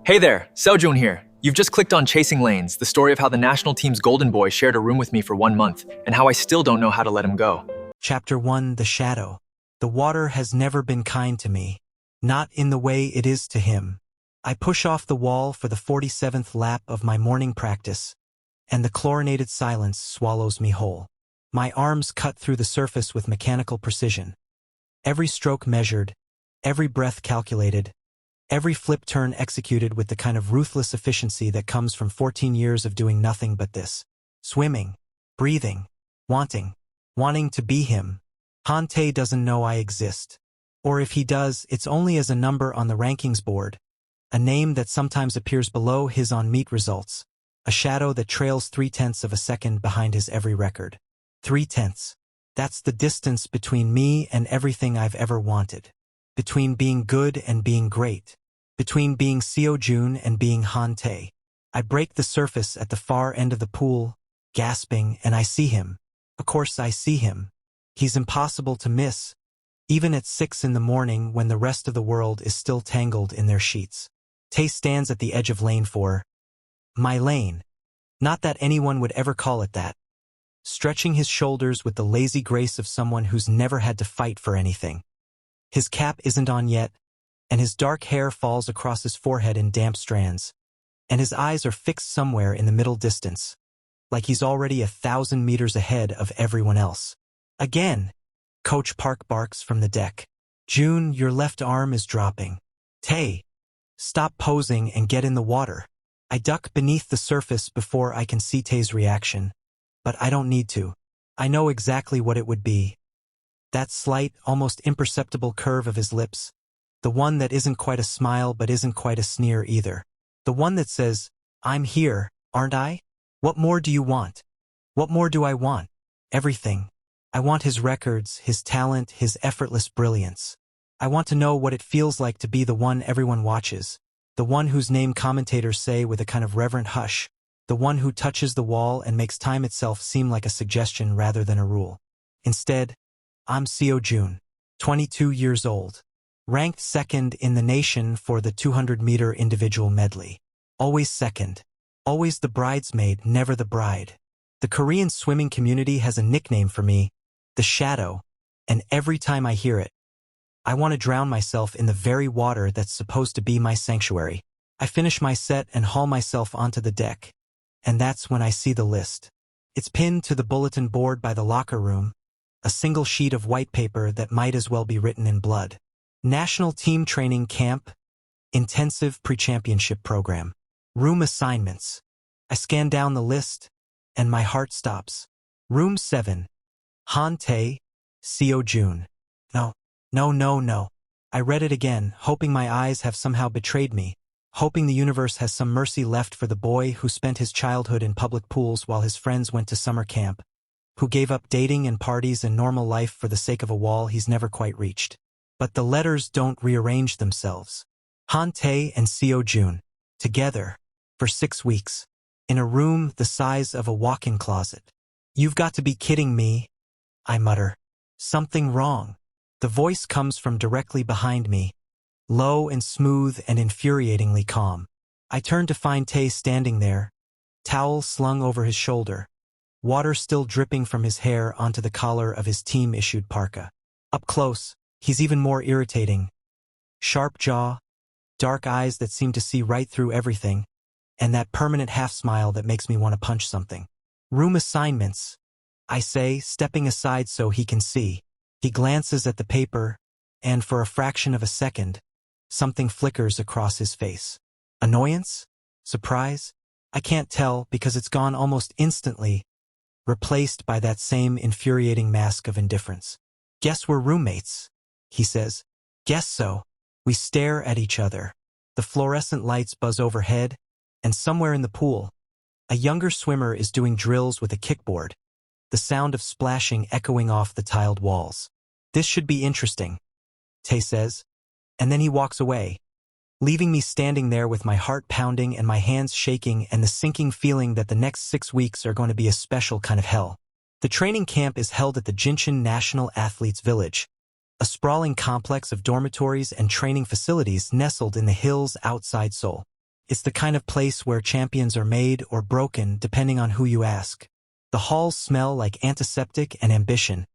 Hey there, Seo Joon here. You've just clicked on Chasing Lanes, the story of how the national team's golden boy shared a room with me for 1 month, and how I still don't know how to let him go. Chapter 1: The Shadow. The water has never been kind to me. Not in the way it is to him. I push off the wall for the 47th lap of my morning practice, and the chlorinated silence swallows me whole. My arms cut through the surface with mechanical precision. Every stroke measured, every breath calculated, every flip turn executed with the kind of ruthless efficiency that comes from 14 years of doing nothing but this. Swimming, breathing, wanting to be him. Han Tae doesn't know I exist. Or if he does, it's only as a number on the rankings board, a name that sometimes appears below his on-meet results, a shadow that trails 0.3 of a second behind his every record. 0.3. That's the distance between me and everything I've ever wanted. Between being good and being great. Between being Seo Joon and being Han Tae. I break the surface at the far end of the pool, gasping, and I see him. Of course I see him. He's impossible to miss, even at 6 in the morning when the rest of the world is still tangled in their sheets. Tae stands at the edge of lane 4. My lane. Not that anyone would ever call it that. Stretching his shoulders with the lazy grace of someone who's never had to fight for anything. His cap isn't on yet, and his dark hair falls across his forehead in damp strands, and his eyes are fixed somewhere in the middle distance, like he's already 1,000 meters ahead of everyone else. Again, Coach Park barks from the deck. June, your left arm is dropping. Tae, stop posing and get in the water. I duck beneath the surface before I can see Tae's reaction, but I don't need to. I know exactly what it would be. That slight, almost imperceptible curve of his lips, the one that isn't quite a smile but isn't quite a sneer either. The one that says, I'm here, aren't I? What more do you want? What more do I want? Everything. I want his records, his talent, his effortless brilliance. I want to know what it feels like to be the one everyone watches, the one whose name commentators say with a kind of reverent hush, the one who touches the wall and makes time itself seem like a suggestion rather than a rule. Instead, I'm Seo Joon, 22 years old, ranked second in the nation for the 200-meter individual medley. Always second. Always the bridesmaid, never the bride. The Korean swimming community has a nickname for me, the Shadow, and every time I hear it, I want to drown myself in the very water that's supposed to be my sanctuary. I finish my set and haul myself onto the deck, and that's when I see the list. It's pinned to the bulletin board by the locker room, a single sheet of white paper that might as well be written in blood. National Team Training Camp, Intensive Pre-Championship Program. Room assignments. I scan down the list, and my heart stops. Room 7. Han Tae, Seo Joon. No. I read it again, hoping my eyes have somehow betrayed me, hoping the universe has some mercy left for the boy who spent his childhood in public pools while his friends went to summer camp, who gave up dating and parties and normal life for the sake of a wall he's never quite reached. But the letters don't rearrange themselves. Han Tae and Seo Joon, together, for 6 weeks, in a room the size of a walk-in closet. You've got to be kidding me, I mutter. Something wrong. The voice comes from directly behind me, low and smooth and infuriatingly calm. I turn to find Tae standing there, towel slung over his shoulder, water still dripping from his hair onto the collar of his team-issued parka. Up close, he's even more irritating. Sharp jaw, dark eyes that seem to see right through everything, and that permanent half-smile that makes me want to punch something. Room assignments, I say, stepping aside so he can see. He glances at the paper, and for a fraction of a second, something flickers across his face. Annoyance? Surprise? I can't tell because it's gone almost instantly, replaced by that same infuriating mask of indifference. Guess we're roommates, he says. Guess so. We stare at each other. The fluorescent lights buzz overhead, and somewhere in the pool, a younger swimmer is doing drills with a kickboard, the sound of splashing echoing off the tiled walls. This should be interesting, Tae says, and then he walks away, leaving me standing there with my heart pounding and my hands shaking and the sinking feeling that the next 6 weeks are going to be a special kind of hell. The training camp is held at the Jinshin National Athletes Village, a sprawling complex of dormitories and training facilities nestled in the hills outside Seoul. It's the kind of place where champions are made or broken depending on who you ask. The halls smell like antiseptic and ambition,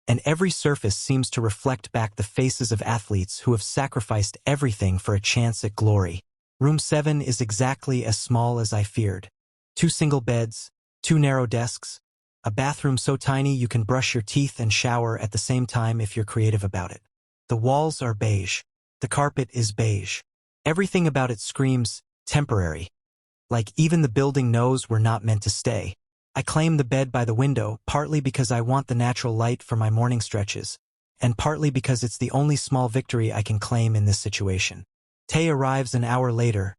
and every surface seems to reflect back the faces of athletes who have sacrificed everything for a chance at glory. Room 7 is exactly as small as I feared. 2 single beds, 2 narrow desks, a bathroom so tiny you can brush your teeth and shower at the same time if you're creative about it. The walls are beige. The carpet is beige. Everything about it screams temporary. Like even the building knows we're not meant to stay. I claim the bed by the window, partly because I want the natural light for my morning stretches, and partly because it's the only small victory I can claim in this situation. Tae arrives an hour later,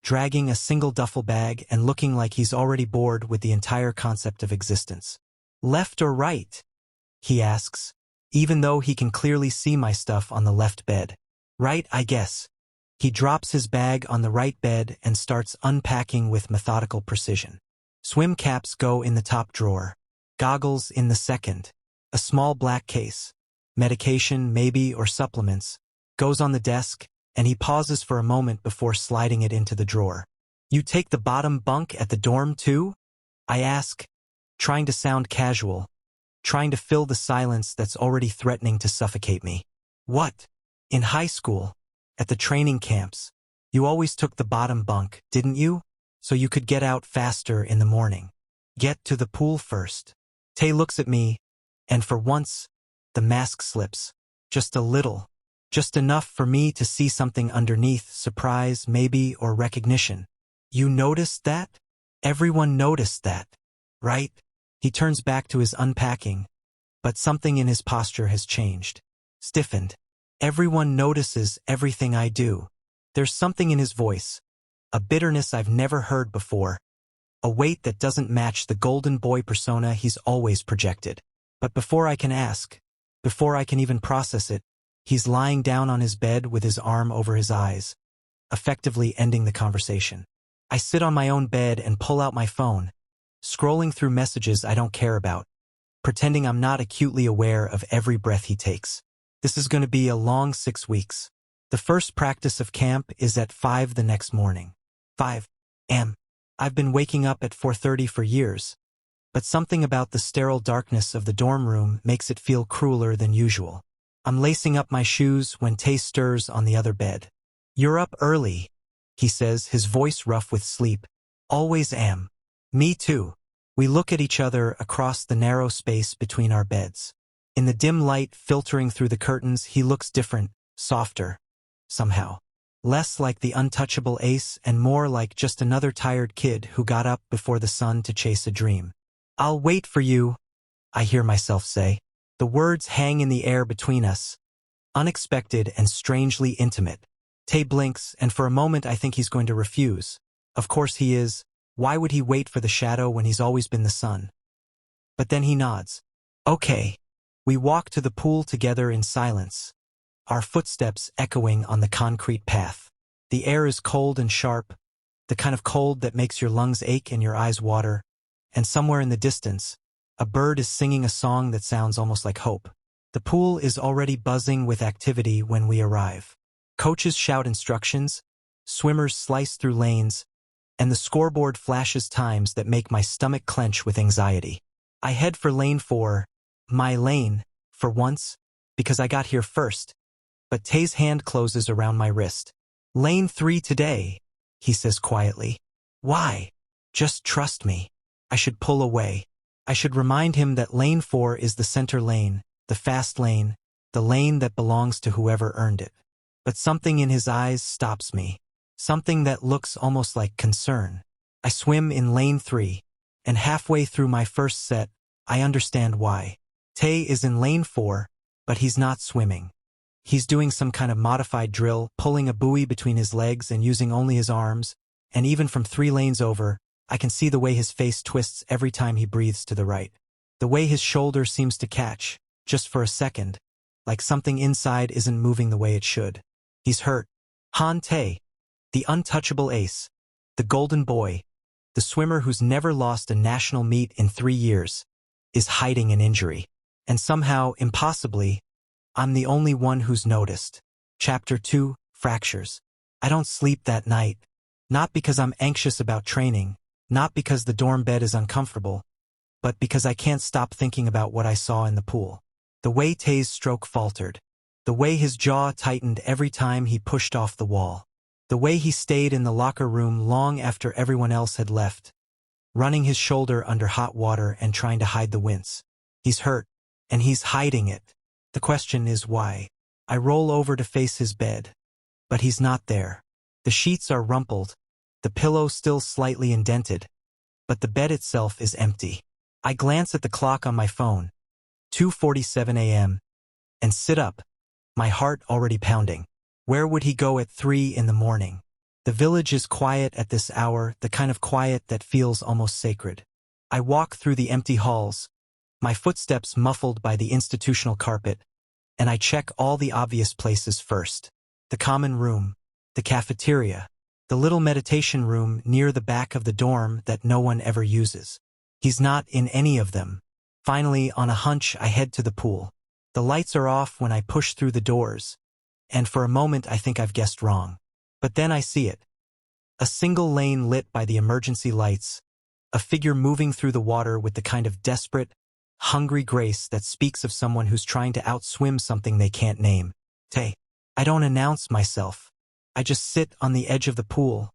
dragging a single duffel bag and looking like he's already bored with the entire concept of existence. Left or right? He asks, even though he can clearly see my stuff on the left bed. Right, I guess. He drops his bag on the right bed and starts unpacking with methodical precision. Swim caps go in the top drawer, goggles in the second, a small black case, medication maybe or supplements, goes on the desk, and he pauses for a moment before sliding it into the drawer. You take the bottom bunk at the dorm too? I ask, trying to sound casual, trying to fill the silence that's already threatening to suffocate me. What? In high school, at the training camps, you always took the bottom bunk, didn't you? So you could get out faster in the morning. Get to the pool first. Tae looks at me, and for once, the mask slips. Just a little. Just enough for me to see something underneath, surprise, maybe, or recognition. You noticed that? Everyone noticed that, right? He turns back to his unpacking, but something in his posture has changed. Stiffened. Everyone notices everything I do. There's something in his voice. A bitterness I've never heard before. A weight that doesn't match the golden boy persona he's always projected. But before I can ask, before I can even process it, he's lying down on his bed with his arm over his eyes, effectively ending the conversation. I sit on my own bed and pull out my phone, scrolling through messages I don't care about, pretending I'm not acutely aware of every breath he takes. This is going to be a long 6 weeks. The first practice of camp is at 5 the next morning. 5 a.m. I've been waking up at 4:30 for years, but something about the sterile darkness of the dorm room makes it feel crueler than usual. I'm lacing up my shoes when Tae stirs on the other bed. You're up early, he says, his voice rough with sleep. Always am. Me too. We look at each other across the narrow space between our beds. In the dim light filtering through the curtains, he looks different, softer, somehow. Less like the untouchable ace and more like just another tired kid who got up before the sun to chase a dream. I'll wait for you, I hear myself say. The words hang in the air between us, unexpected and strangely intimate. Tae blinks, and for a moment I think he's going to refuse. Of course he is. Why would he wait for the shadow when he's always been the sun? But then he nods. Okay. We walk to the pool together in silence, our footsteps echoing on the concrete path. The air is cold and sharp, the kind of cold that makes your lungs ache and your eyes water, and somewhere in the distance, a bird is singing a song that sounds almost like hope. The pool is already buzzing with activity when we arrive. Coaches shout instructions, swimmers slice through lanes, and the scoreboard flashes times that make my stomach clench with anxiety. I head for lane 4, my lane, for once, because I got here first. But Tae's hand closes around my wrist. Lane 3 today, he says quietly. Why? Just trust me. I should pull away. I should remind him that lane 4 is the center lane, the fast lane, the lane that belongs to whoever earned it. But something in his eyes stops me. Something that looks almost like concern. I swim in lane 3, and halfway through my first set, I understand why. Tae is in lane 4, but he's not swimming. He's doing some kind of modified drill, pulling a buoy between his legs and using only his arms, and even from 3 lanes over, I can see the way his face twists every time he breathes to the right. The way his shoulder seems to catch, just for a second, like something inside isn't moving the way it should. He's hurt. Han Tae, the untouchable ace, the golden boy, the swimmer who's never lost a national meet in 3 years, is hiding an injury. And somehow, impossibly, I'm the only one who's noticed. Chapter 2, Fractures. I don't sleep that night, Not because I'm anxious about training, not because the dorm bed is uncomfortable, but because I can't stop thinking about what I saw in the pool. The way Tae's stroke faltered. The way his jaw tightened every time he pushed off the wall. The way he stayed in the locker room long after everyone else had left, running his shoulder under hot water and trying to hide the wince. He's hurt, and he's hiding it. The question is why. I roll over to face his bed. But he's not there. The sheets are rumpled, the pillow still slightly indented, but the bed itself is empty. I glance at the clock on my phone, 2:47 a.m., and sit up, my heart already pounding. Where would he go at 3 in the morning? The village is quiet at this hour, the kind of quiet that feels almost sacred. I walk through the empty halls, my footsteps muffled by the institutional carpet, and I check all the obvious places first. The common room, the cafeteria, the little meditation room near the back of the dorm that no one ever uses. He's not in any of them. Finally, on a hunch, I head to the pool. The lights are off when I push through the doors, and for a moment I think I've guessed wrong. But then I see it. A single lane lit by the emergency lights, a figure moving through the water with the kind of desperate, hungry grace that speaks of someone who's trying to outswim something they can't name. Tae. I don't announce myself. I just sit on the edge of the pool,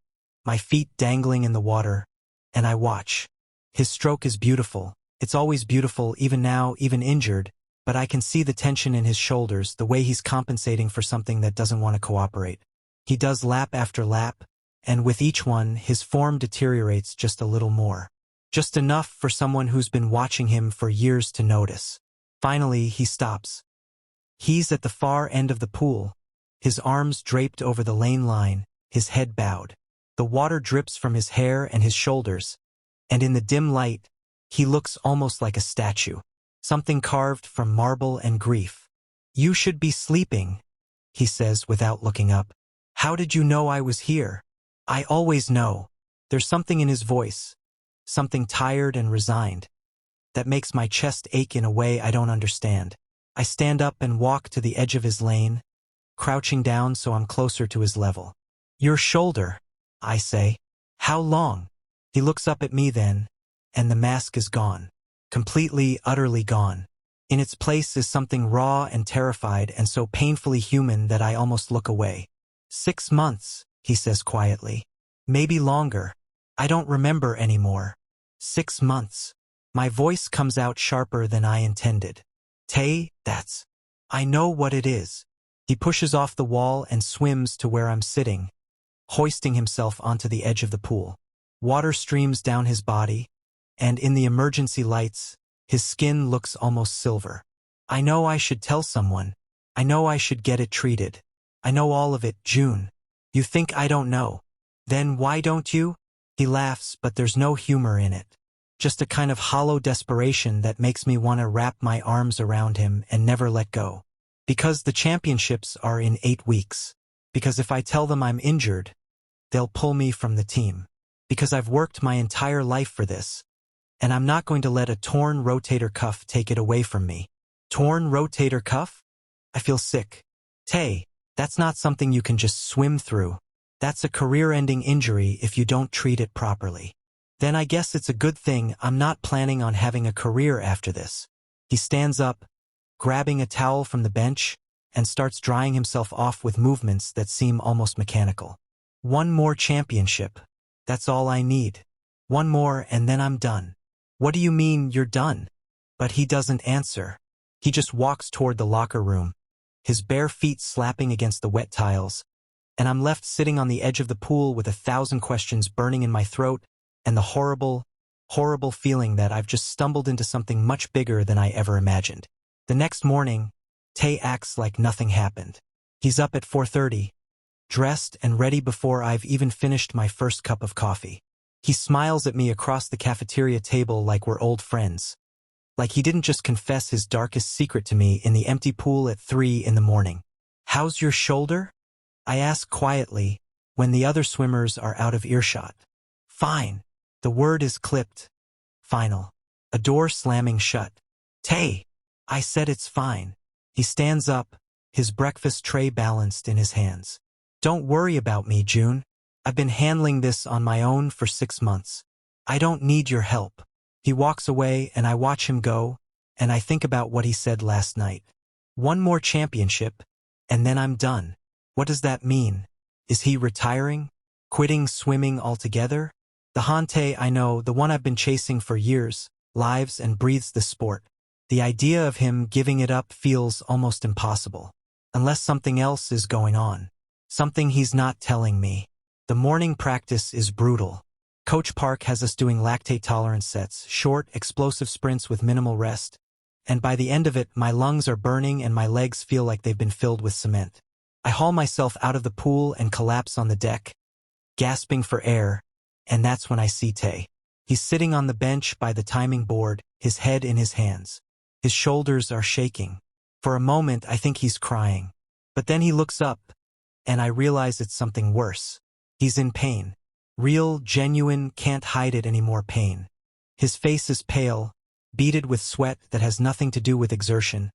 my feet dangling in the water, and I watch. His stroke is beautiful. It's always beautiful, even now, even injured, but I can see the tension in his shoulders, the way he's compensating for something that doesn't want to cooperate. He does lap after lap, and with each one, his form deteriorates just a little more. Just enough for someone who's been watching him for years to notice. Finally, he stops. He's at the far end of the pool, his arms draped over the lane line, his head bowed. The water drips from his hair and his shoulders, and in the dim light, he looks almost like a statue, something carved from marble and grief. "You should be sleeping," he says without looking up. "How did you know I was here?" "I always know." There's something in his voice, something tired and resigned, that makes my chest ache in a way I don't understand. I stand up and walk to the edge of his lane, crouching down so I'm closer to his level. "Your shoulder," I say. "How long?" He looks up at me then, and the mask is gone. Completely, utterly gone. In its place is something raw and terrified and so painfully human that I almost look away. 6 months, he says quietly. Maybe longer. I don't remember anymore. 6 months. My voice comes out sharper than I intended. Tae, that's... I know what it is. He pushes off the wall and swims to where I'm sitting, hoisting himself onto the edge of the pool. Water streams down his body, and in the emergency lights, his skin looks almost silver. I know I should tell someone. I know I should get it treated. I know all of it, June. You think I don't know? Then why don't you? He laughs, but there's no humor in it. Just a kind of hollow desperation that makes me want to wrap my arms around him and never let go. Because the championships are in 8 weeks. Because if I tell them I'm injured, they'll pull me from the team. Because I've worked my entire life for this, and I'm not going to let a torn rotator cuff take it away from me. Torn rotator cuff? I feel sick. Tae, that's not something you can just swim through. That's a career-ending injury if you don't treat it properly. Then I guess it's a good thing I'm not planning on having a career after this. He stands up, grabbing a towel from the bench, and starts drying himself off with movements that seem almost mechanical. One more championship. That's all I need. One more and then I'm done. What do you mean you're done? But he doesn't answer. He just walks toward the locker room, his bare feet slapping against the wet tiles, and I'm left sitting on the edge of the pool with 1,000 questions burning in my throat and the horrible, horrible feeling that I've just stumbled into something much bigger than I ever imagined. The next morning, Tae acts like nothing happened. He's up at 4:30, dressed and ready before I've even finished my first cup of coffee. He smiles at me across the cafeteria table like we're old friends. Like he didn't just confess his darkest secret to me in the empty pool at 3 in the morning. "How's your shoulder?" I ask quietly, when the other swimmers are out of earshot. "Fine." The word is clipped. Final. A door slamming shut. "Tae." I said it's fine. He stands up, his breakfast tray balanced in his hands. "Don't worry about me, June. I've been handling this on my own for 6 months. I don't need your help. He walks away and I watch him go, and I think about what he said last night. One more championship, and then I'm done. What does that mean? Is he retiring? Quitting swimming altogether? The Han Tae I know, the one I've been chasing for years, lives and breathes the sport. The idea of him giving it up feels almost impossible. Unless something else is going on. Something he's not telling me. The morning practice is brutal. Coach Park has us doing lactate tolerance sets, short, explosive sprints with minimal rest. And by the end of it, my lungs are burning and my legs feel like they've been filled with cement. I haul myself out of the pool and collapse on the deck, gasping for air, and that's when I see Tae. He's sitting on the bench by the timing board, his head in his hands. His shoulders are shaking. For a moment, I think he's crying. But then he looks up, and I realize it's something worse. He's in pain. Real, genuine, can't hide it anymore pain. His face is pale, beaded with sweat that has nothing to do with exertion,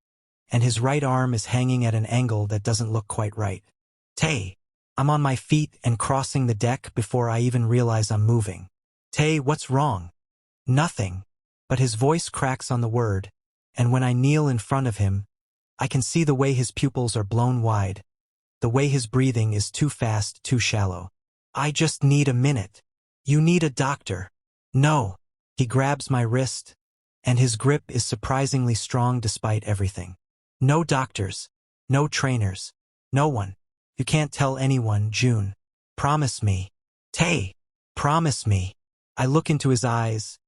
and his right arm is hanging at an angle that doesn't look quite right. Tae! I'm on my feet and crossing the deck before I even realize I'm moving. Tae, what's wrong? Nothing. But his voice cracks on the word, and when I kneel in front of him, I can see the way his pupils are blown wide, the way his breathing is too fast, too shallow. I just need a minute. You need a doctor. No. He grabs my wrist, and his grip is surprisingly strong despite everything. No doctors. No trainers. No one. You can't tell anyone, June. Promise me. Tae! Promise me. I look into his eyes,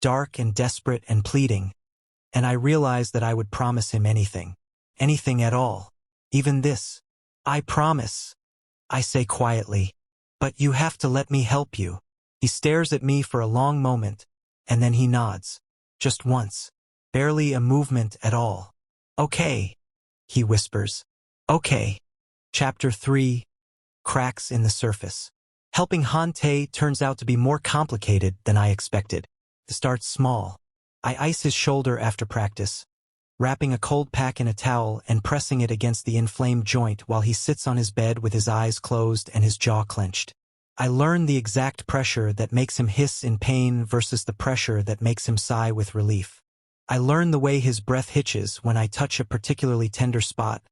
dark and desperate and pleading, and I realize that I would promise him anything. Anything at all. Even this. I promise. I say quietly. But you have to let me help you. He stares at me for a long moment, and then he nods. Just once. Barely a movement at all. Okay, he whispers. Okay. Chapter 3. Cracks in the surface. Helping Han Tae turns out to be more complicated than I expected. It starts small. I ice his shoulder after practice, wrapping a cold pack in a towel and pressing it against the inflamed joint while he sits on his bed with his eyes closed and his jaw clenched. I learn the exact pressure that makes him hiss in pain versus the pressure that makes him sigh with relief. I learn the way his breath hitches when I touch a particularly tender spot,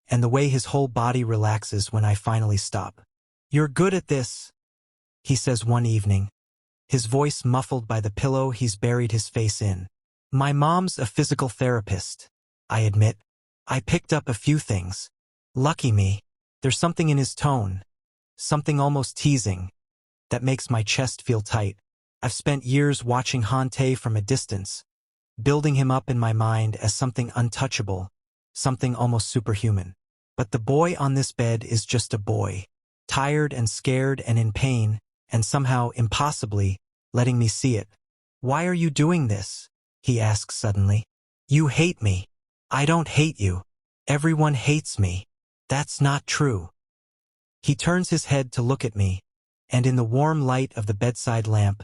and the way his whole body relaxes when I finally stop. You're good at this, he says one evening, his voice muffled by the pillow he's buried his face in. My mom's a physical therapist, I admit. I picked up a few things. Lucky me. There's something in his tone, something almost teasing, that makes my chest feel tight. I've spent years watching Han Tae from a distance, building him up in my mind as something untouchable, something almost superhuman. But the boy on this bed is just a boy, tired and scared and in pain, and somehow, impossibly, letting me see it. Why are you doing this? He asks suddenly. You hate me. I don't hate you. Everyone hates me. That's not true. He turns his head to look at me, and in the warm light of the bedside lamp,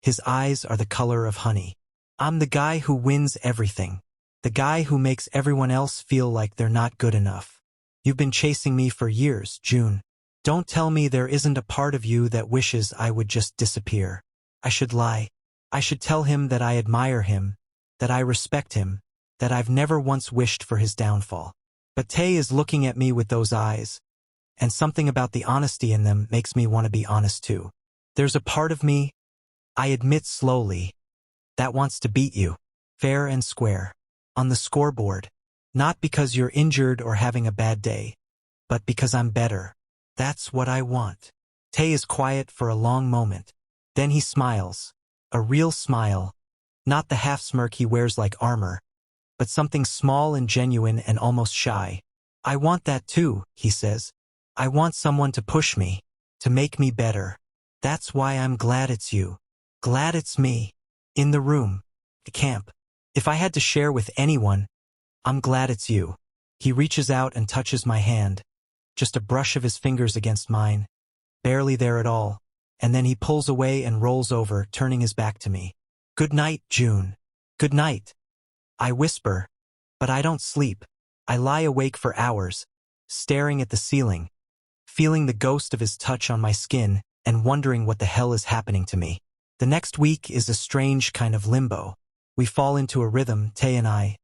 his eyes are the color of honey. I'm the guy who wins everything. The guy who makes everyone else feel like they're not good enough. You've been chasing me for years, June. Don't tell me there isn't a part of you that wishes I would just disappear. I should lie. I should tell him that I admire him, that I respect him, that I've never once wished for his downfall. But Tae is looking at me with those eyes, and something about the honesty in them makes me want to be honest too. There's a part of me, I admit slowly, that wants to beat you, fair and square, on the scoreboard. Not because you're injured or having a bad day, but because I'm better. That's what I want. Tae is quiet for a long moment. Then he smiles. A real smile. Not the half-smirk he wears like armor, but something small and genuine and almost shy. I want that too, he says. I want someone to push me, to make me better. That's why I'm glad it's you. Glad it's me. In the room. The camp. If I had to share with anyone, I'm glad it's you. He reaches out and touches my hand. Just a brush of his fingers against mine. Barely there at all. And then he pulls away and rolls over, turning his back to me. Good night, June. Good night. I whisper, but I don't sleep. I lie awake for hours, staring at the ceiling, feeling the ghost of his touch on my skin, and wondering what the hell is happening to me. The next week is a strange kind of limbo. We fall into a rhythm, Tae and I.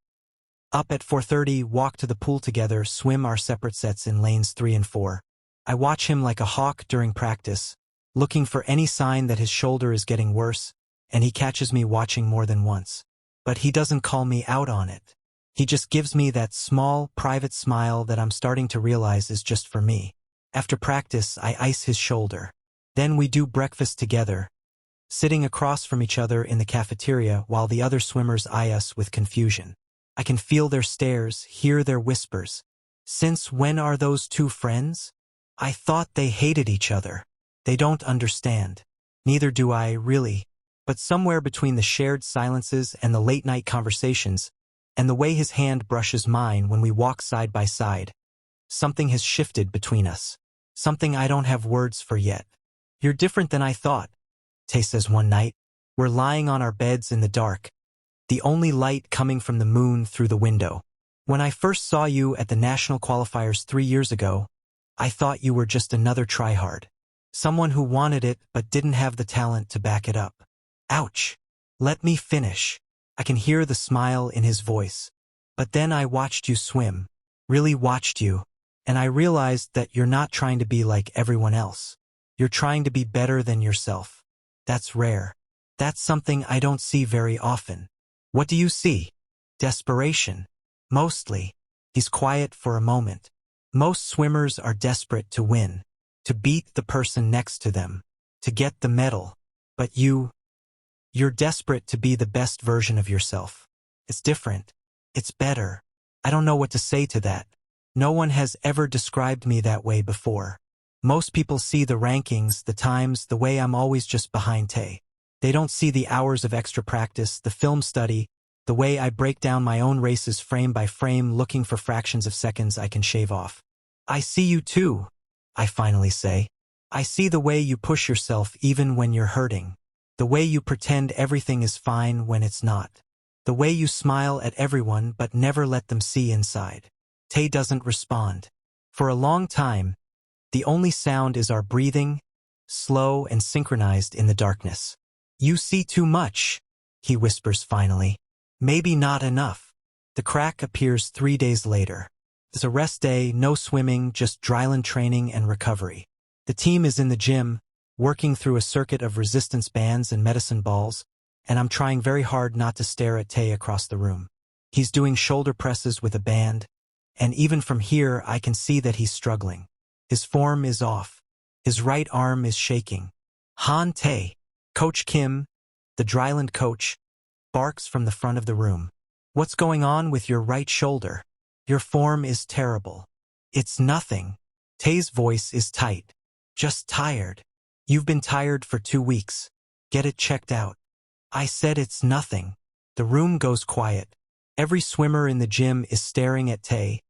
Up at 4:30, walk to the pool together, swim our separate sets in lanes 3 and 4. I watch him like a hawk during practice, looking for any sign that his shoulder is getting worse, and he catches me watching more than once. But he doesn't call me out on it. He just gives me that small, private smile that I'm starting to realize is just for me. After practice, I ice his shoulder. Then we do breakfast together, sitting across from each other in the cafeteria while the other swimmers eye us with confusion. I can feel their stares, hear their whispers. Since when are those two friends? I thought they hated each other. They don't understand. Neither do I, really. But somewhere between the shared silences and the late-night conversations, and the way his hand brushes mine when we walk side by side, something has shifted between us. Something I don't have words for yet. You're different than I thought, Tae says one night. We're lying on our beds in the dark, the only light coming from the moon through the window. When I first saw you at the national qualifiers 3 years ago, I thought you were just another tryhard. Someone who wanted it but didn't have the talent to back it up. Ouch. Let me finish. I can hear the smile in his voice. But then I watched you swim. Really watched you. And I realized that you're not trying to be like everyone else. You're trying to be better than yourself. That's rare. That's something I don't see very often. What do you see? Desperation. Mostly. He's quiet for a moment. Most swimmers are desperate to win, to beat the person next to them, to get the medal. But you're desperate to be the best version of yourself. It's different. It's better. I don't know what to say to that. No one has ever described me that way before. Most people see the rankings, the times, the way I'm always just behind Tae. They don't see the hours of extra practice, the film study, the way I break down my own races frame by frame looking for fractions of seconds I can shave off. I see you too, I finally say. I see the way you push yourself even when you're hurting. The way you pretend everything is fine when it's not. The way you smile at everyone but never let them see inside. Tae doesn't respond. For a long time, the only sound is our breathing, slow and synchronized in the darkness. You see too much, he whispers finally. Maybe not enough. The crack appears 3 days later. It's a rest day, no swimming, just dryland training and recovery. The team is in the gym, working through a circuit of resistance bands and medicine balls, and I'm trying very hard not to stare at Tae across the room. He's doing shoulder presses with a band, and even from here I can see that he's struggling. His form is off. His right arm is shaking. Han Tae, Coach Kim, the dryland coach, barks from the front of the room. What's going on with your right shoulder? Your form is terrible. It's nothing. Tae's voice is tight. Just tired. You've been tired for 2 weeks. Get it checked out. I said it's nothing. The room goes quiet. Every swimmer in the gym is staring at Tae,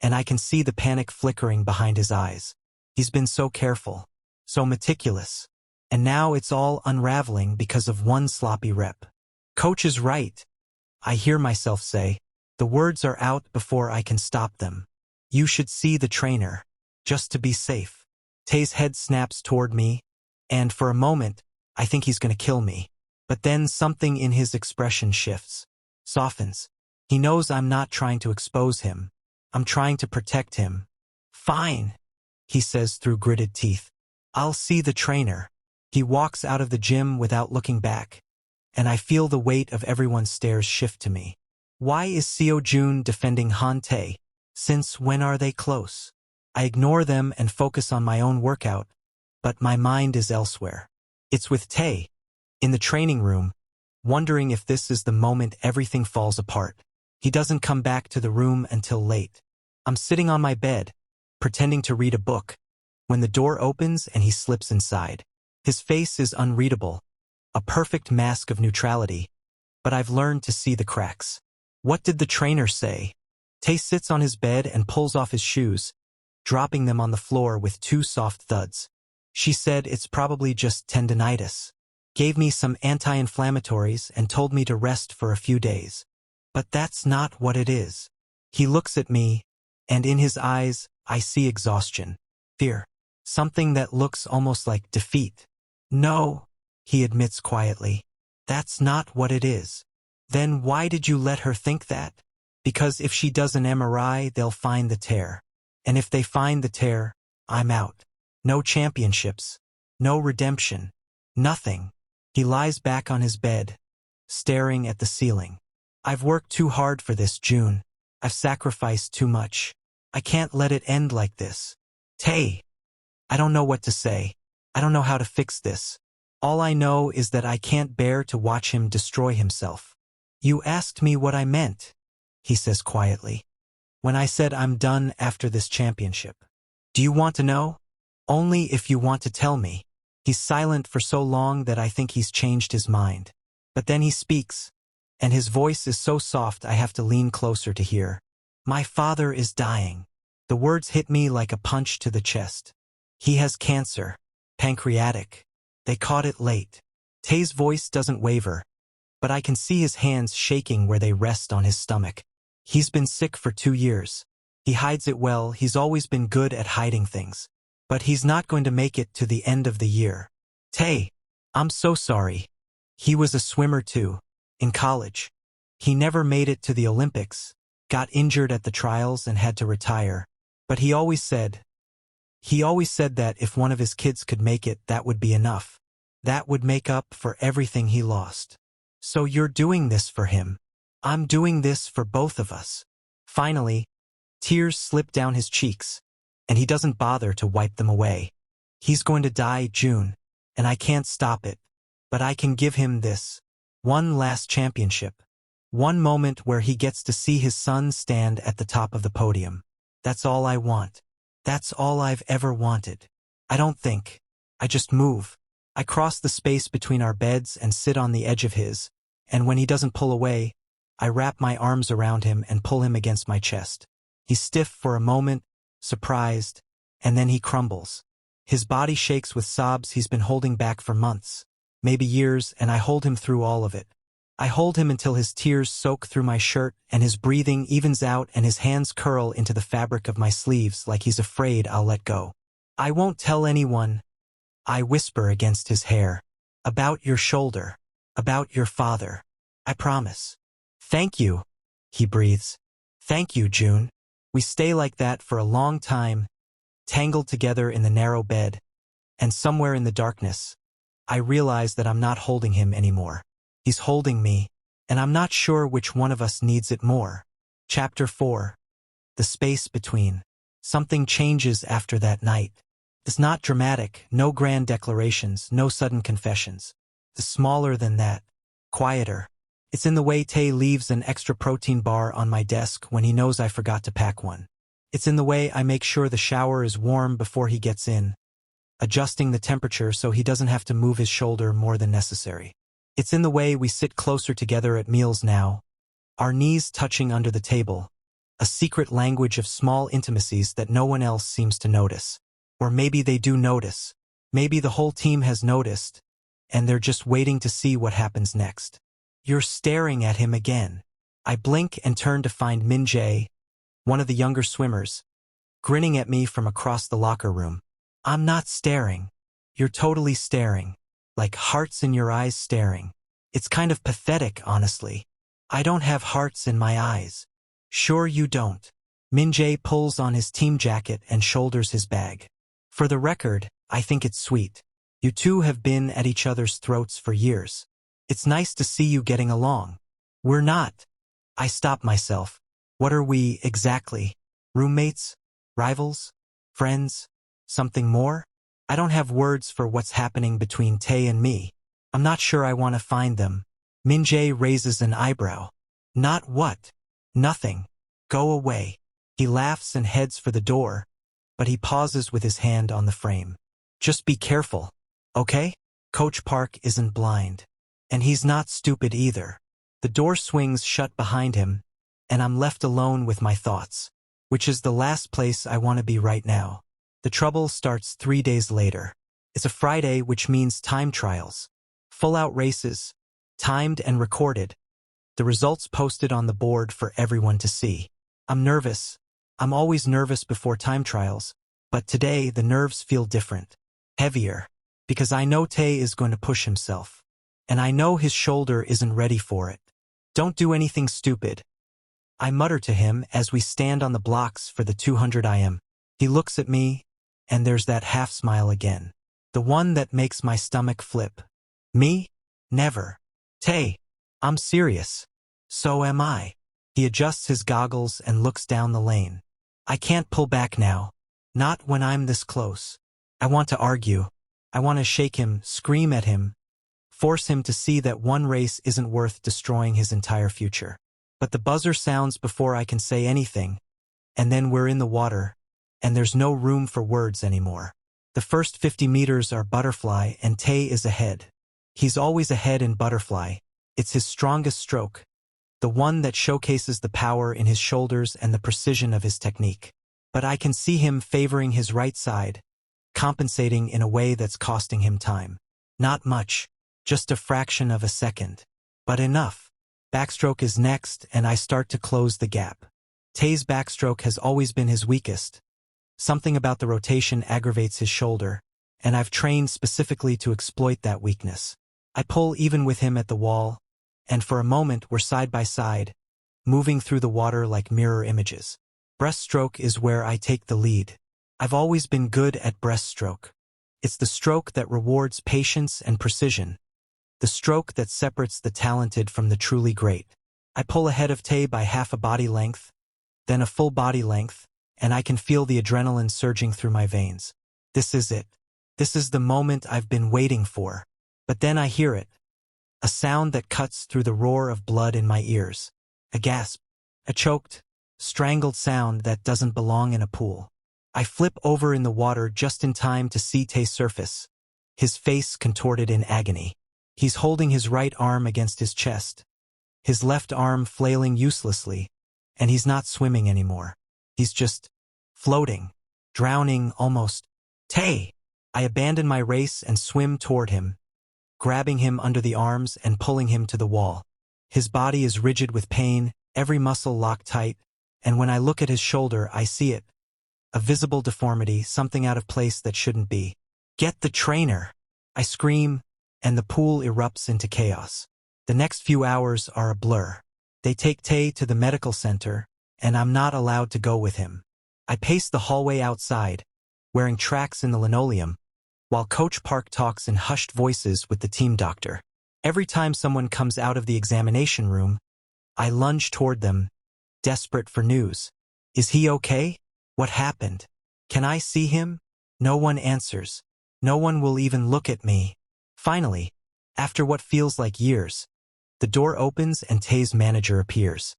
and I can see the panic flickering behind his eyes. He's been so careful, so meticulous, and now it's all unraveling because of one sloppy rep. Coach is right, I hear myself say. The words are out before I can stop them. You should see the trainer, just to be safe. Tae's head snaps toward me, and for a moment, I think he's going to kill me. But then something in his expression shifts, softens. He knows I'm not trying to expose him. I'm trying to protect him. Fine, he says through gritted teeth. I'll see the trainer. He walks out of the gym without looking back, and I feel the weight of everyone's stares shift to me. Why is Seo Joon defending Han Tae? Since when are they close? I ignore them and focus on my own workout, but my mind is elsewhere. It's with Tae, in the training room, wondering if this is the moment everything falls apart. He doesn't come back to the room until late. I'm sitting on my bed, pretending to read a book, when the door opens and he slips inside. His face is unreadable, a perfect mask of neutrality, but I've learned to see the cracks. What did the trainer say? Tae sits on his bed and pulls off his shoes, dropping them on the floor with 2 soft thuds. She said it's probably just tendinitis. Gave me some anti-inflammatories and told me to rest for a few days. But that's not what it is. He looks at me, and in his eyes, I see exhaustion, fear. something that looks almost like defeat. No, he admits quietly. That's not what it is. Then why did you let her think that? Because if she does an MRI, they'll find the tear. And if they find the tear, I'm out. No championships. No redemption. Nothing. He lies back on his bed, staring at the ceiling. I've worked too hard for this, June. I've sacrificed too much. I can't let it end like this. Tae. I don't know what to say. I don't know how to fix this. All I know is that I can't bear to watch him destroy himself. You asked me what I meant, he says quietly. When I said I'm done after this championship. Do you want to know? Only if you want to tell me. He's silent for so long that I think he's changed his mind. But then he speaks, and his voice is so soft I have to lean closer to hear. My father is dying. The words hit me like a punch to the chest. He has cancer. Pancreatic. They caught it late. Tae's voice doesn't waver, but I can see his hands shaking where they rest on his stomach. He's been sick for 2 years. He hides it well, he's always been good at hiding things. But he's not going to make it to the end of the year. Tae, I'm so sorry. He was a swimmer too, in college. He never made it to the Olympics, got injured at the trials and had to retire. But he always said that if one of his kids could make it, that would be enough. That would make up for everything he lost. So you're doing this for him. I'm doing this for both of us. Finally, tears slip down his cheeks, and he doesn't bother to wipe them away. He's going to die, June, and I can't stop it. But I can give him this. One last championship. One moment where he gets to see his son stand at the top of the podium. That's all I want. That's all I've ever wanted. I don't think. I just move. I cross the space between our beds and sit on the edge of his, and when he doesn't pull away, I wrap my arms around him and pull him against my chest. He's stiff for a moment, surprised, and then he crumbles. His body shakes with sobs he's been holding back for months, maybe years, and I hold him through all of it. I hold him until his tears soak through my shirt and his breathing evens out and his hands curl into the fabric of my sleeves like he's afraid I'll let go. I won't tell anyone, I whisper against his hair. About your shoulder. About your father. I promise. Thank you, he breathes. Thank you, June. We stay like that for a long time, tangled together in the narrow bed, and somewhere in the darkness, I realize that I'm not holding him anymore. He's holding me, and I'm not sure which one of us needs it more. Chapter 4. The space between. Something changes after that night. It's not dramatic, no grand declarations, no sudden confessions. It's smaller than that, quieter. It's in the way Tae leaves an extra protein bar on my desk when he knows I forgot to pack one. It's in the way I make sure the shower is warm before he gets in, adjusting the temperature so he doesn't have to move his shoulder more than necessary. It's in the way we sit closer together at meals now, our knees touching under the table, a secret language of small intimacies that no one else seems to notice. Or maybe they do notice. Maybe the whole team has noticed, and they're just waiting to see what happens next. You're staring at him again. I blink and turn to find Min Jae, one of the younger swimmers, grinning at me from across the locker room. I'm not staring. You're totally staring. Like hearts in your eyes staring. It's kind of pathetic, honestly. I don't have hearts in my eyes. Sure you don't. Min Jae pulls on his team jacket and shoulders his bag. For the record, I think it's sweet. You two have been at each other's throats for years. It's nice to see you getting along. We're not. I stop myself. What are we, exactly? Roommates? Rivals? Friends? Something more? I don't have words for what's happening between Tae and me. I'm not sure I want to find them. Min Jae raises an eyebrow. Not what? Nothing. Go away. He laughs and heads for the door, but he pauses with his hand on the frame. Just be careful, okay? Coach Park isn't blind. And he's not stupid either. The door swings shut behind him, and I'm left alone with my thoughts, which is the last place I want to be right now. The trouble starts 3 days later. It's a Friday, which means time trials. Full-out races, timed and recorded. The results posted on the board for everyone to see. I'm nervous. I'm always nervous before time trials, But today, the nerves feel different. Heavier. Because I know Tae is going to push himself. And I know his shoulder isn't ready for it. Don't do anything stupid. I mutter to him as we stand on the blocks for the 200 IM. He looks at me, and there's that half smile again. The one that makes my stomach flip. Me? Never. Tae, I'm serious. So am I. He adjusts his goggles and looks down the lane. I can't pull back now. Not when I'm this close. I want to argue. I want to shake him, scream at him, force him to see that one race isn't worth destroying his entire future. But the buzzer sounds before I can say anything, and then we're in the water, and there's no room for words anymore. The first 50 meters are butterfly, and Tae is ahead. He's always ahead in butterfly. It's his strongest stroke, the one that showcases the power in his shoulders and the precision of his technique. But I can see him favoring his right side, compensating in a way that's costing him time. Not much, just a fraction of a second. But enough. Backstroke is next, and I start to close the gap. Tae's backstroke has always been his weakest. Something about the rotation aggravates his shoulder, and I've trained specifically to exploit that weakness. I pull even with him at the wall, and for a moment we're side by side, moving through the water like mirror images. Breaststroke is where I take the lead. I've always been good at breaststroke. It's the stroke that rewards patience and precision. The stroke that separates the talented from the truly great. I pull ahead of Tae by half a body length, then a full body length, and I can feel the adrenaline surging through my veins. This is it. This is the moment I've been waiting for. But then I hear it. A sound that cuts through the roar of blood in my ears. A gasp. A choked, strangled sound that doesn't belong in a pool. I flip over in the water just in time to see Tae surface, his face contorted in agony. He's holding his right arm against his chest, his left arm flailing uselessly, and he's not swimming anymore. He's just floating, drowning almost. Tae! I abandon my race and swim toward him, grabbing him under the arms and pulling him to the wall. His body is rigid with pain, every muscle locked tight, and when I look at his shoulder, I see it. A visible deformity, something out of place that shouldn't be. Get the trainer! I scream, and the pool erupts into chaos. The next few hours are a blur. They take Tae to the medical center, and I'm not allowed to go with him. I pace the hallway outside, wearing tracks in the linoleum, while Coach Park talks in hushed voices with the team doctor. Every time someone comes out of the examination room, I lunge toward them, desperate for news. Is he okay? What happened? Can I see him? No one answers. No one will even look at me. Finally, after what feels like years, the door opens and Tae's manager appears.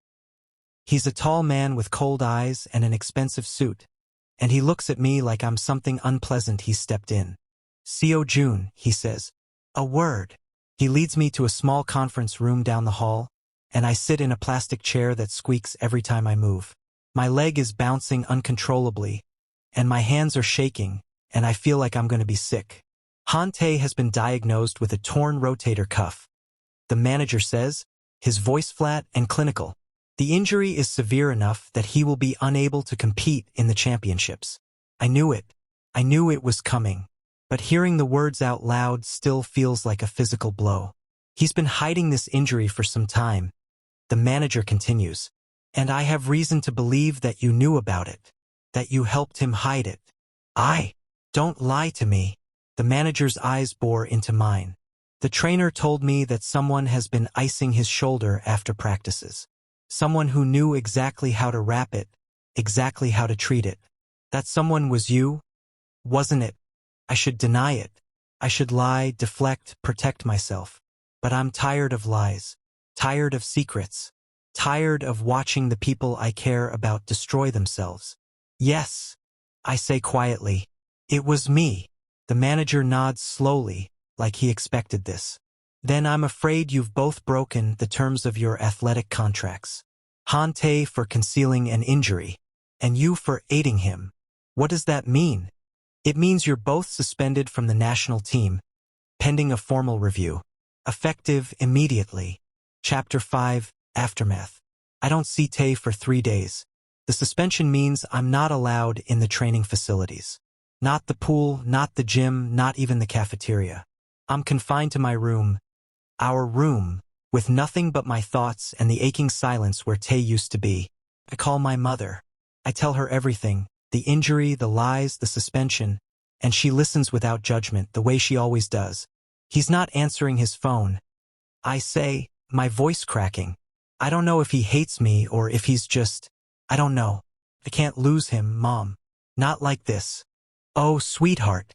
He's a tall man with cold eyes and an expensive suit, and he looks at me like I'm something unpleasant he's stepped in. Seo Joon, he says. A word. He leads me to a small conference room down the hall, and I sit in a plastic chair that squeaks every time I move. My leg is bouncing uncontrollably, and my hands are shaking, and I feel like I'm going to be sick. Han Tae has been diagnosed with a torn rotator cuff. The manager says, his voice flat and clinical. The injury is severe enough that he will be unable to compete in the championships. I knew it. I knew it was coming. But hearing the words out loud still feels like a physical blow. He's been hiding this injury for some time. The manager continues. And I have reason to believe that you knew about it. That you helped him hide it. Don't lie to me. The manager's eyes bore into mine. The trainer told me that someone has been icing his shoulder after practices. Someone who knew exactly how to wrap it, exactly how to treat it. That someone was you, wasn't it? I should deny it. I should lie, deflect, protect myself. But I'm tired of lies, tired of secrets, tired of watching the people I care about destroy themselves. Yes, I say quietly. It was me. The manager nods slowly, like he expected this. Then I'm afraid you've both broken the terms of your athletic contracts. Han Tae for concealing an injury, and you for aiding him. What does that mean? It means you're both suspended from the national team, pending a formal review. Effective immediately. Chapter 5, Aftermath. I don't see Tae for 3 days. The suspension means I'm not allowed in the training facilities. Not the pool, not the gym, not even the cafeteria. I'm confined to my room, our room, with nothing but my thoughts and the aching silence where Tae used to be. I call my mother. I tell her everything, the injury, the lies, the suspension, and she listens without judgment, the way she always does. He's not answering his phone. I say, my voice cracking. I don't know if he hates me or if he's just, I don't know. I can't lose him, Mom. Not like this. Oh, sweetheart.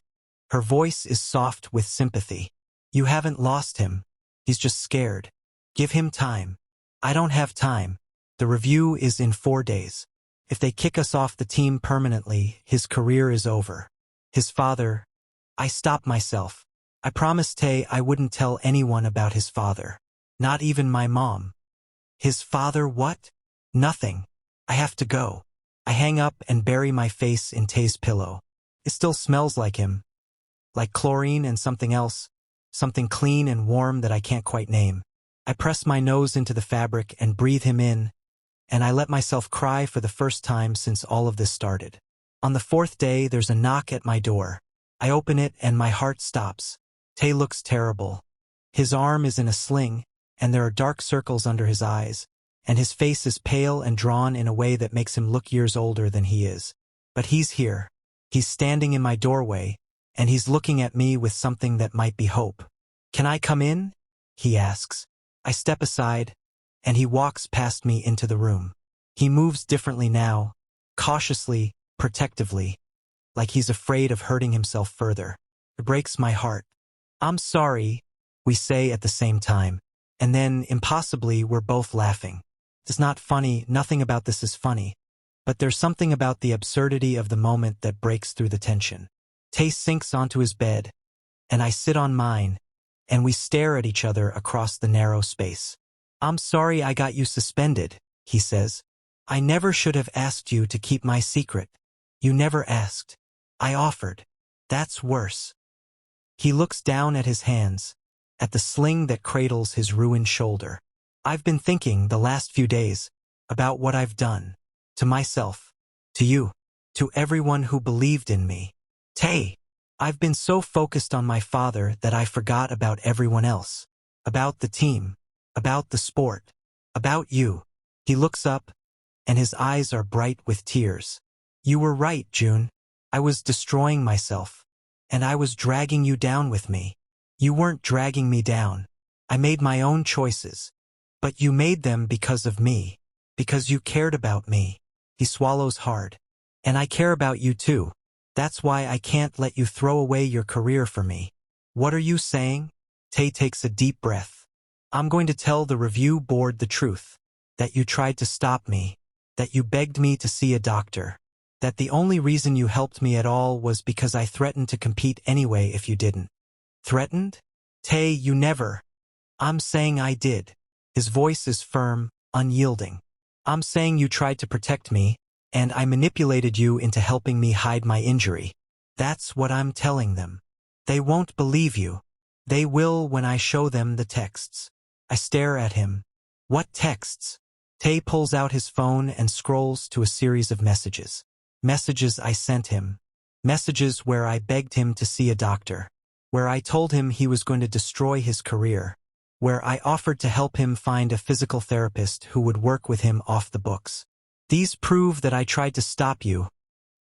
Her voice is soft with sympathy. You haven't lost him. He's just scared. Give him time. I don't have time. The review is in 4 days. If they kick us off the team permanently, his career is over. His father. I stop myself. I promised Tae I wouldn't tell anyone about his father. Not even my mom. His father what? Nothing. I have to go. I hang up and bury my face in Tae's pillow. It still smells like him. Like chlorine and something else. Something clean and warm that I can't quite name. I press my nose into the fabric and breathe him in, and I let myself cry for the first time since all of this started. On the 4th day, there's a knock at my door. I open it and my heart stops. Tae looks terrible. His arm is in a sling, and there are dark circles under his eyes, and his face is pale and drawn in a way that makes him look years older than he is. But he's here. He's standing in my doorway, and he's looking at me with something that might be hope. Can I come in? He asks. I step aside, and he walks past me into the room. He moves differently now, cautiously, protectively, like he's afraid of hurting himself further. It breaks my heart. I'm sorry, we say at the same time, and then, impossibly, we're both laughing. It's not funny, nothing about this is funny, but there's something about the absurdity of the moment that breaks through the tension. Tae sinks onto his bed, and I sit on mine, and we stare at each other across the narrow space. I'm sorry I got you suspended, he says. I never should have asked you to keep my secret. You never asked. I offered. That's worse. He looks down at his hands, at the sling that cradles his ruined shoulder. I've been thinking the last few days about what I've done. To myself. To you. To everyone who believed in me. Tae! I've been so focused on my father that I forgot about everyone else. About the team. About the sport. About you. He looks up, and his eyes are bright with tears. You were right, Joon. I was destroying myself. And I was dragging you down with me. You weren't dragging me down. I made my own choices. But you made them because of me. Because you cared about me. He swallows hard. And I care about you too. That's why I can't let you throw away your career for me. What are you saying? Tae takes a deep breath. I'm going to tell the review board the truth. That you tried to stop me. That you begged me to see a doctor. That the only reason you helped me at all was because I threatened to compete anyway if you didn't. Threatened? Tae, you never. I'm saying I did. His voice is firm, unyielding. I'm saying you tried to protect me, and I manipulated you into helping me hide my injury. That's what I'm telling them. They won't believe you. They will when I show them the texts. I stare at him. What texts? Tae pulls out his phone and scrolls to a series of messages. Messages I sent him. Messages where I begged him to see a doctor. Where I told him he was going to destroy his career. Where I offered to help him find a physical therapist who would work with him off the books. These prove that I tried to stop you,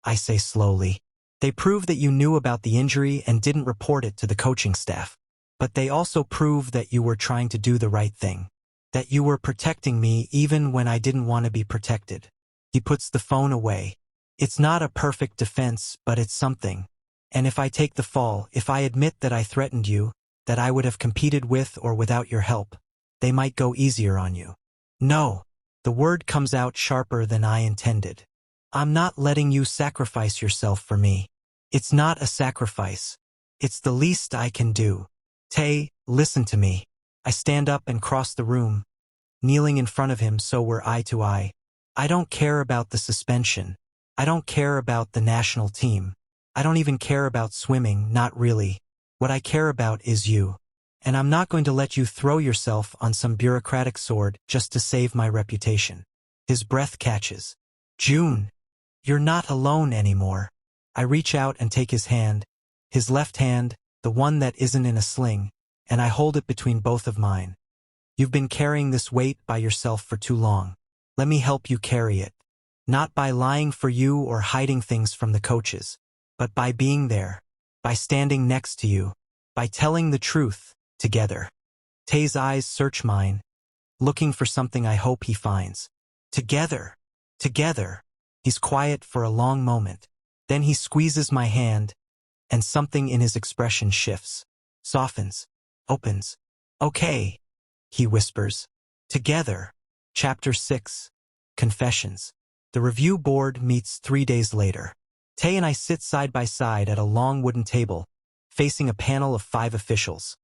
I say slowly. They prove that you knew about the injury and didn't report it to the coaching staff. But they also prove that you were trying to do the right thing. That you were protecting me even when I didn't want to be protected. He puts the phone away. It's not a perfect defense, but it's something. And if I take the fall, if I admit that I threatened you, that I would have competed with or without your help, they might go easier on you. No. The word comes out sharper than I intended. I'm not letting you sacrifice yourself for me. It's not a sacrifice. It's the least I can do. Tae, listen to me. I stand up and cross the room, kneeling in front of him so we're eye to eye. I don't care about the suspension. I don't care about the national team. I don't even care about swimming, not really. What I care about is you. And I'm not going to let you throw yourself on some bureaucratic sword just to save my reputation. His breath catches. Joon, you're not alone anymore. I reach out and take his hand, his left hand, the one that isn't in a sling, and I hold it between both of mine. You've been carrying this weight by yourself for too long. Let me help you carry it. Not by lying for you or hiding things from the coaches, but by being there, by standing next to you, by telling the truth, together. Tae's eyes search mine, looking for something I hope he finds. Together. Together. He's quiet for a long moment. Then he squeezes my hand, and something in his expression shifts, softens, opens. Okay, he whispers. Together. Chapter 6. Confessions. The review board meets 3 days later. Tae and I sit side by side at a long wooden table, facing a panel of 5 officials.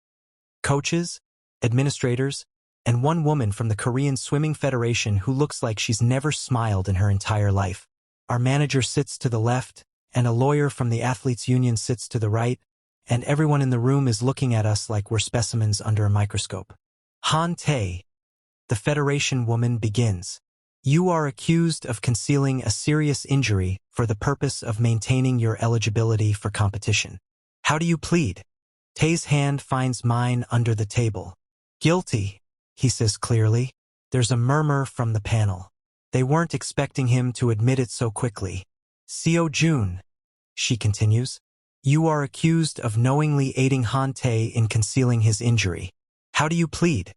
Coaches, administrators, and one woman from the Korean Swimming Federation who looks like she's never smiled in her entire life. Our manager sits to the left, and a lawyer from the Athletes Union sits to the right, and everyone in the room is looking at us like we're specimens under a microscope. Han Tae, the Federation woman, begins. You are accused of concealing a serious injury for the purpose of maintaining your eligibility for competition. How do you plead? Tae's hand finds mine under the table. Guilty, he says clearly. There's a murmur from the panel. They weren't expecting him to admit it so quickly. Seo Joon, she continues, you are accused of knowingly aiding Han Tae in concealing his injury. How do you plead?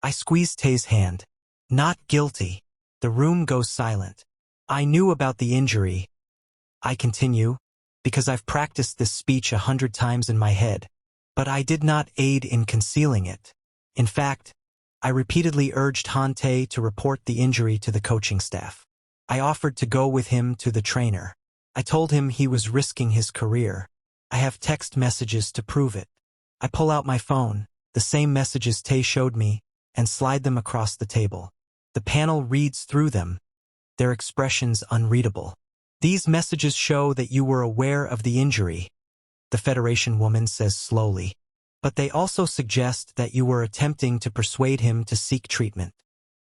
I squeeze Tae's hand. Not guilty. The room goes silent. I knew about the injury, I continue, because I've practiced this speech 100 times in my head, but I did not aid in concealing it. In fact, I repeatedly urged Han Tae to report the injury to the coaching staff. I offered to go with him to the trainer. I told him he was risking his career. I have text messages to prove it. I pull out my phone, the same messages Tae showed me, and slide them across the table. The panel reads through them, their expressions unreadable. These messages show that you were aware of the injury, the Federation woman says slowly. But they also suggest that you were attempting to persuade him to seek treatment.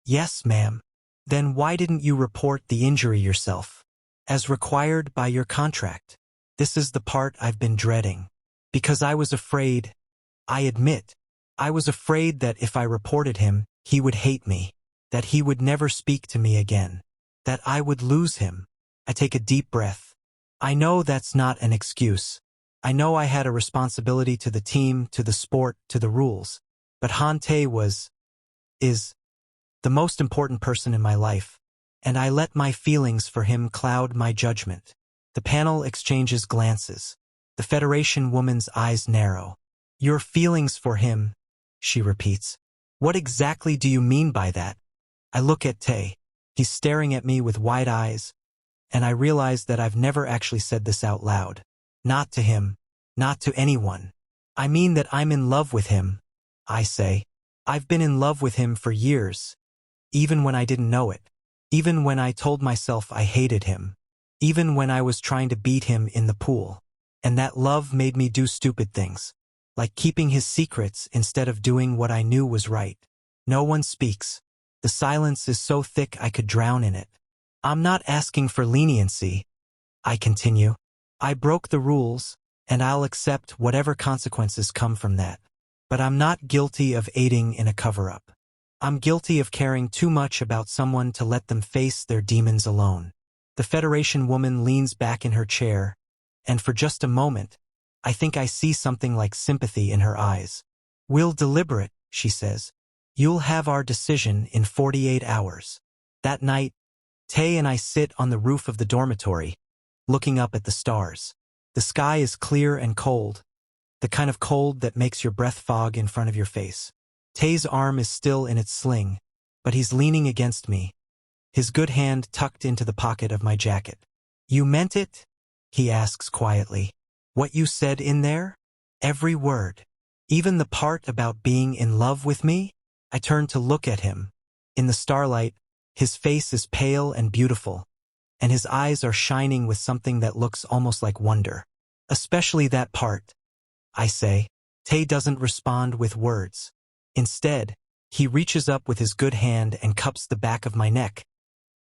Yes, ma'am. Then why didn't you report the injury yourself? As required by your contract. This is the part I've been dreading. Because I was afraid, I admit, I was afraid that if I reported him, he would hate me, that he would never speak to me again, that I would lose him. I take a deep breath. I know that's not an excuse. I know I had a responsibility to the team, to the sport, to the rules. But Han Tae is the most important person in my life, and I let my feelings for him cloud my judgment. The panel exchanges glances. The Federation woman's eyes narrow. Your feelings for him, she repeats. What exactly do you mean by that? I look at Tae. He's staring at me with wide eyes, and I realize that I've never actually said this out loud. Not to him, not to anyone. I mean that I'm in love with him, I say. I've been in love with him for years, even when I didn't know it, even when I told myself I hated him, even when I was trying to beat him in the pool. And that love made me do stupid things, like keeping his secrets instead of doing what I knew was right. No one speaks. The silence is so thick I could drown in it. I'm not asking for leniency, I continue. I broke the rules, and I'll accept whatever consequences come from that. But I'm not guilty of aiding in a cover-up. I'm guilty of caring too much about someone to let them face their demons alone. The Federation woman leans back in her chair, and for just a moment, I think I see something like sympathy in her eyes. We'll deliberate, she says. You'll have our decision in 48 hours. That night, Tae and I sit on the roof of the dormitory, looking up at the stars. The sky is clear and cold, the kind of cold that makes your breath fog in front of your face. Tae's arm is still in its sling, but he's leaning against me, his good hand tucked into the pocket of my jacket. You meant it? He asks quietly. What you said in there? Every word. Even the part about being in love with me? I turn to look at him. In the starlight, his face is pale and beautiful, and his eyes are shining with something that looks almost like wonder. Especially that part, I say. Tae doesn't respond with words. Instead, he reaches up with his good hand and cups the back of my neck,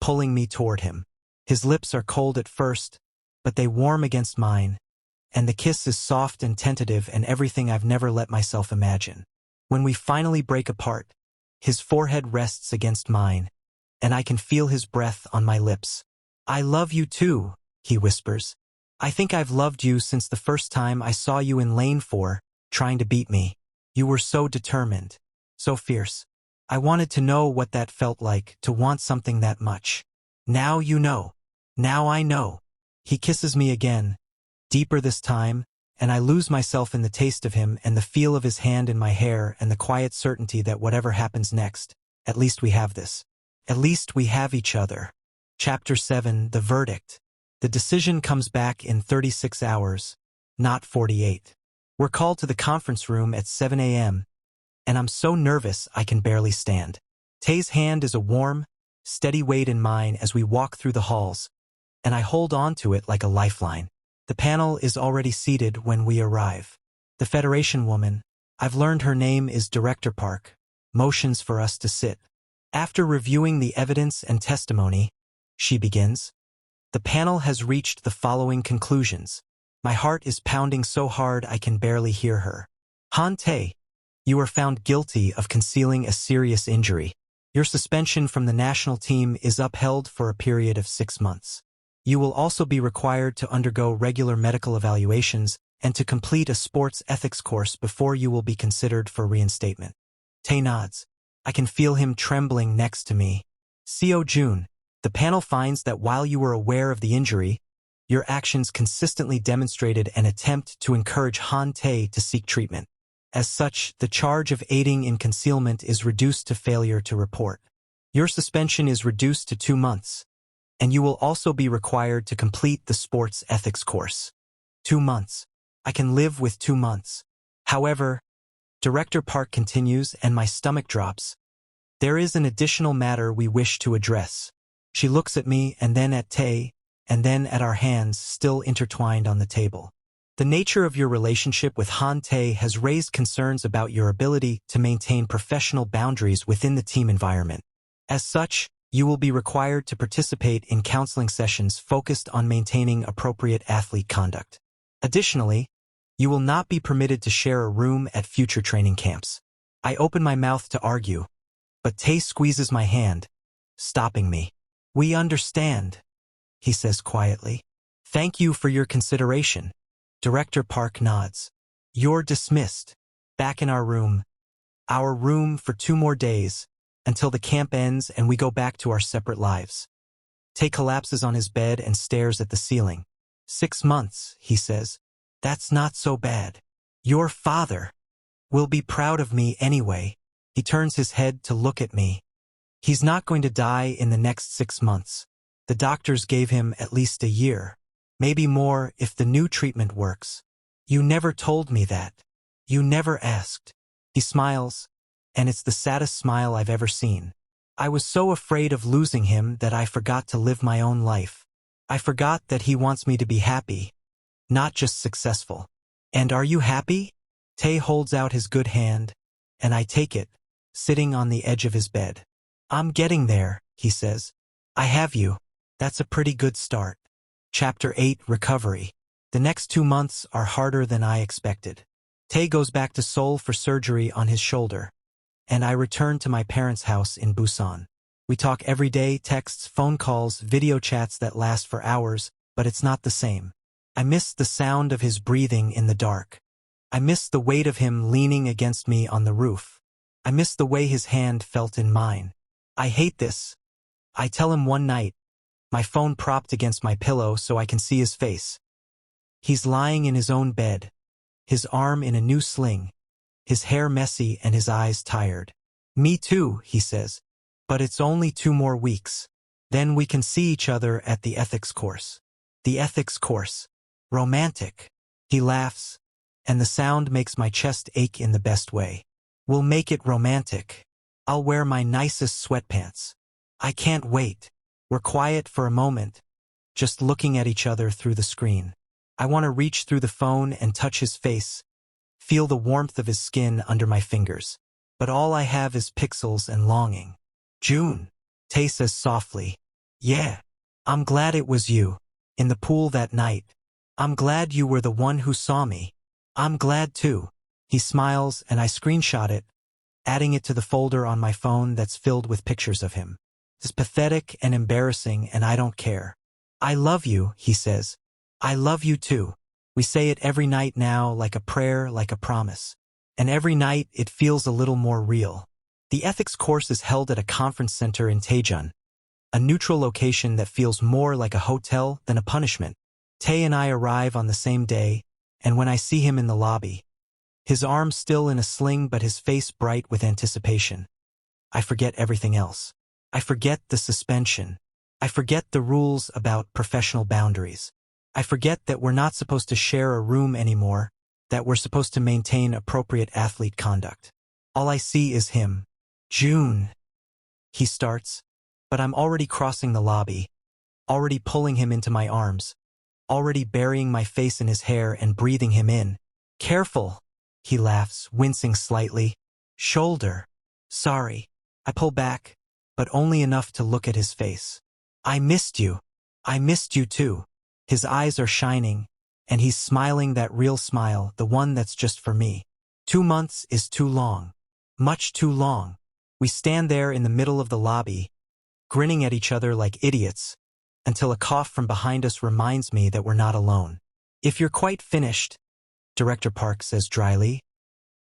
pulling me toward him. His lips are cold at first, but they warm against mine, and the kiss is soft and tentative and everything I've never let myself imagine. When we finally break apart, his forehead rests against mine, and I can feel his breath on my lips. "I love you too," he whispers. "I think I've loved you since the first time I saw you in lane 4, trying to beat me. You were so determined, so fierce. I wanted to know what that felt like, to want something that much. Now you know. Now I know." He kisses me again, deeper this time, and I lose myself in the taste of him and the feel of his hand in my hair and the quiet certainty that whatever happens next, at least we have this. At least we have each other. Chapter 7, The Verdict. The decision comes back in 36 hours, not 48. We're called to the conference room at 7 a.m., and I'm so nervous I can barely stand. Tae's hand is a warm, steady weight in mine as we walk through the halls, and I hold on to it like a lifeline. The panel is already seated when we arrive. The Federation woman, I've learned her name is Director Park, motions for us to sit. After reviewing the evidence and testimony, she begins. The panel has reached the following conclusions. My heart is pounding so hard I can barely hear her. Han Tae, you are found guilty of concealing a serious injury. Your suspension from the national team is upheld for a period of 6 months. You will also be required to undergo regular medical evaluations and to complete a sports ethics course before you will be considered for reinstatement. Tae nods. I can feel him trembling next to me. Seo Joon, the panel finds that while you were aware of the injury, your actions consistently demonstrated an attempt to encourage Han Tae to seek treatment. As such, the charge of aiding in concealment is reduced to failure to report. Your suspension is reduced to 2 months, and you will also be required to complete the sports ethics course. 2 months. I can live with 2 months. However, Director Park continues and my stomach drops. There is an additional matter we wish to address. She looks at me and then at Tae, and then at our hands still intertwined on the table. The nature of your relationship with Han Tae has raised concerns about your ability to maintain professional boundaries within the team environment. As such, you will be required to participate in counseling sessions focused on maintaining appropriate athlete conduct. Additionally, you will not be permitted to share a room at future training camps. I open my mouth to argue, but Tae squeezes my hand, stopping me. We understand, he says quietly. Thank you for your consideration. Director Park nods. You're dismissed. Back in our room for 2 more days, until the camp ends and we go back to our separate lives. Tae collapses on his bed and stares at the ceiling. 6 months, he says. That's not so bad. Your father will be proud of me anyway. He turns his head to look at me. He's not going to die in the next 6 months. The doctors gave him at least a year. Maybe more if the new treatment works. You never told me that. You never asked. He smiles, and it's the saddest smile I've ever seen. I was so afraid of losing him that I forgot to live my own life. I forgot that he wants me to be happy, not just successful. And are you happy? Tae holds out his good hand, and I take it, sitting on the edge of his bed. I'm getting there, he says. I have you. That's a pretty good start. Chapter 8, Recovery. The next 2 months are harder than I expected. Tae goes back to Seoul for surgery on his shoulder, and I return to my parents' house in Busan. We talk every day, texts, phone calls, video chats that last for hours, but it's not the same. I miss the sound of his breathing in the dark. I miss the weight of him leaning against me on the roof. I miss the way his hand felt in mine. I hate this. I tell him one night, my phone propped against my pillow so I can see his face. He's lying in his own bed, his arm in a new sling, his hair messy and his eyes tired. Me too, he says. But it's only 2 more weeks. Then we can see each other at the ethics course. The ethics course. Romantic. He laughs, and the sound makes my chest ache in the best way. We'll make it romantic. I'll wear my nicest sweatpants. I can't wait. We're quiet for a moment, just looking at each other through the screen. I want to reach through the phone and touch his face, feel the warmth of his skin under my fingers. But all I have is pixels and longing. June, Tae says softly. Yeah, I'm glad it was you. in the pool that night. I'm glad you were the one who saw me. I'm glad too. He smiles and I screenshot it, adding it to the folder on my phone that's filled with pictures of him. It's pathetic and embarrassing and I don't care. I love you, he says. I love you too. We say it every night now, like a prayer, like a promise. And every night it feels a little more real. The ethics course is held at a conference center in Daejeon, a neutral location that feels more like a hotel than a punishment. Tae and I arrive on the same day, and when I see him in the lobby, his arm still in a sling but his face bright with anticipation, I forget everything else. I forget the suspension. I forget the rules about professional boundaries. I forget that we're not supposed to share a room anymore, that we're supposed to maintain appropriate athlete conduct. All I see is him. Joon, he starts, but I'm already crossing the lobby, already pulling him into my arms, already burying my face in his hair and breathing him in. Careful, he laughs, wincing slightly. Shoulder. Sorry. I pull back, but only enough to look at his face. I missed you. I missed you too. His eyes are shining, and he's smiling that real smile, the one that's just for me. 2 months is too long. Much too long. We stand there in the middle of the lobby, grinning at each other like idiots, until a cough from behind us reminds me that we're not alone. If you're quite finished, Director Park says dryly,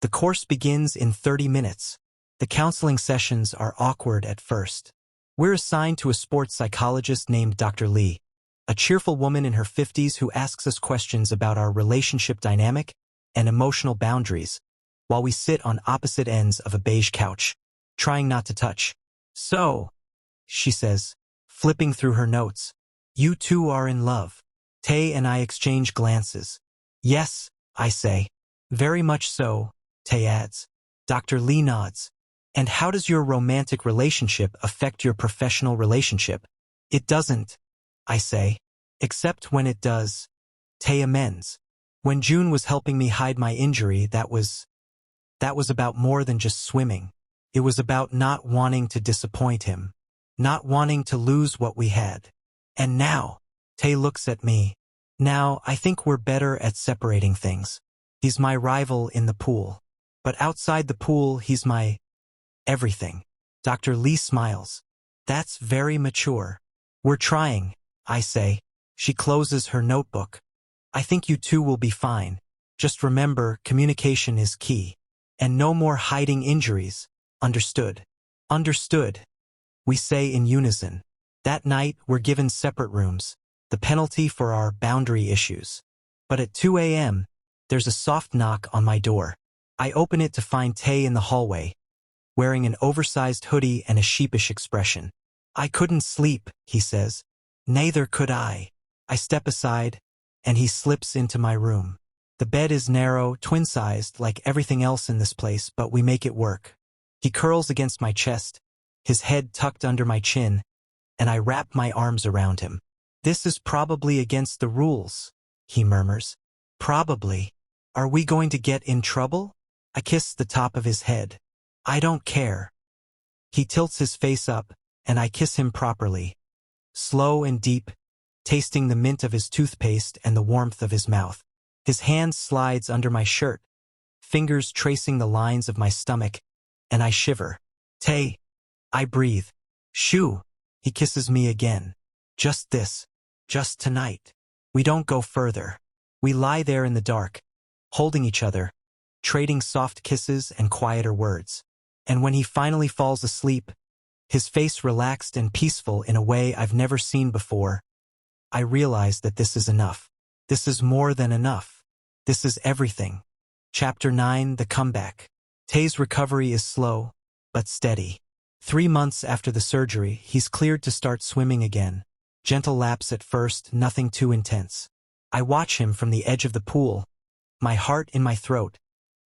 the course begins in 30 minutes. The counseling sessions are awkward at first. We're assigned to a sports psychologist named Dr. Lee, a cheerful woman in her 50s who asks us questions about our relationship dynamic and emotional boundaries, while we sit on opposite ends of a beige couch, trying not to touch. So, she says, flipping through her notes, you two are in love. Tae and I exchange glances. Yes, I say. Very much so, Tae adds. Dr. Lee nods. And how does your romantic relationship affect your professional relationship? It doesn't, I say. Except when it does. Tae amends. When Joon was helping me hide my injury, that was about more than just swimming. It was about not wanting to disappoint him, not wanting to lose what we had. And now, Tae looks at me. Now, I think we're better at separating things. He's my rival in the pool. But outside the pool, he's my everything. Dr. Lee smiles. That's very mature. We're trying, I say. She closes her notebook. I think you two will be fine. Just remember, communication is key. And no more hiding injuries. Understood. Understood. We say in unison. That night, we're given separate rooms, the penalty for our boundary issues. But at 2 a.m., there's a soft knock on my door. I open it to find Tae in the hallway, wearing an oversized hoodie and a sheepish expression. I couldn't sleep, he says. Neither could I. I step aside, and he slips into my room. The bed is narrow, twin-sized, like everything else in this place, but we make it work. He curls against my chest, his head tucked under my chin, and I wrap my arms around him. This is probably against the rules, he murmurs. Probably. Are we going to get in trouble? I kiss the top of his head. I don't care. He tilts his face up, and I kiss him properly. Slow and deep, tasting the mint of his toothpaste and the warmth of his mouth. His hand slides under my shirt, fingers tracing the lines of my stomach, and I shiver. Tae, I breathe. Shoo, he kisses me again. Just this. Just tonight. We don't go further. We lie there in the dark, holding each other, trading soft kisses and quieter words. And when he finally falls asleep, his face relaxed and peaceful in a way I've never seen before, I realize that this is enough. This is more than enough. This is everything. Chapter 9, The Comeback. Tae's recovery is slow, but steady. 3 months after the surgery, he's cleared to start swimming again. Gentle laps at first, nothing too intense. I watch him from the edge of the pool, my heart in my throat,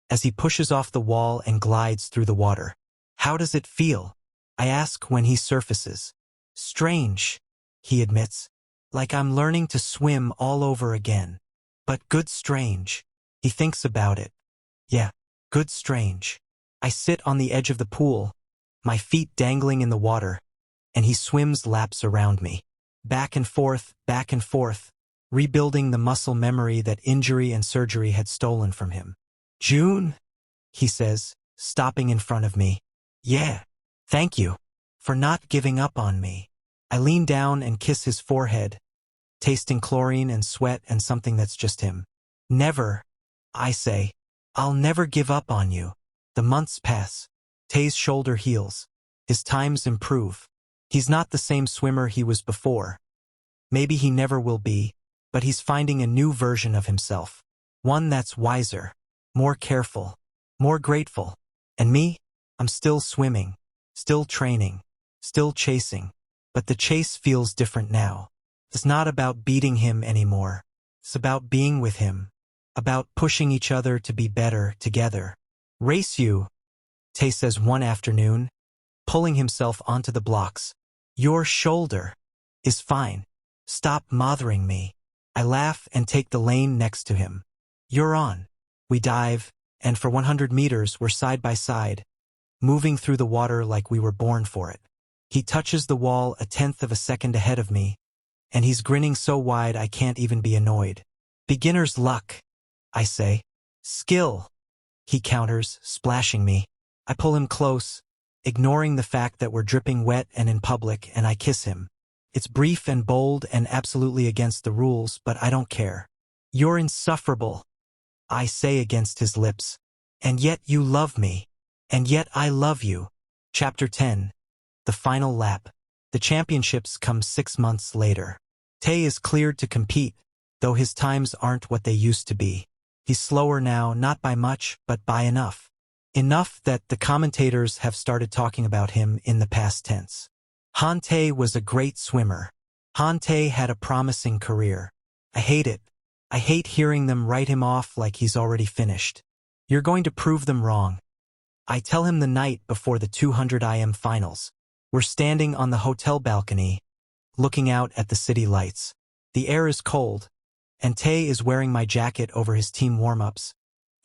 as he pushes off the wall and glides through the water. How does it feel? I ask when he surfaces. Strange, he admits. Like I'm learning to swim all over again. But good strange. He thinks about it. Yeah, good strange. I sit on the edge of the pool, my feet dangling in the water, and he swims laps around me. Back and forth, rebuilding the muscle memory that injury and surgery had stolen from him. June, he says, stopping in front of me. Yeah, thank you for not giving up on me. I lean down and kiss his forehead, tasting chlorine and sweat and something that's just him. Never, I say. I'll never give up on you. The months pass. Tae's shoulder heals. His times improve. He's not the same swimmer he was before. Maybe he never will be, but he's finding a new version of himself. One that's wiser, more careful, more grateful. And me? I'm still swimming, still training, still chasing. But the chase feels different now. It's not about beating him anymore. It's about being with him. About pushing each other to be better together. Race you, Tae says one afternoon, pulling himself onto the blocks. Your shoulder is fine. Stop mothering me. I laugh and take the lane next to him. You're on. We dive, and for 100 meters we're side by side, moving through the water like we were born for it. He touches the wall a tenth of a second ahead of me, and he's grinning so wide I can't even be annoyed. Beginner's luck, I say. Skill, he counters, splashing me. I pull him close, ignoring the fact that we're dripping wet and in public, and I kiss him. It's brief and bold and absolutely against the rules, but I don't care. You're insufferable, I say against his lips. And yet you love me. And yet I love you. Chapter 10. The final lap. The championships come 6 months later. Tae is cleared to compete, though his times aren't what they used to be. He's slower now, not by much, but by enough. Enough that the commentators have started talking about him in the past tense. Han Tae was a great swimmer. Han Tae had a promising career. I hate it. I hate hearing them write him off like he's already finished. You're going to prove them wrong. I tell him the night before the 200 IM finals. We're standing on the hotel balcony, looking out at the city lights. The air is cold, and Tae is wearing my jacket over his team warm-ups,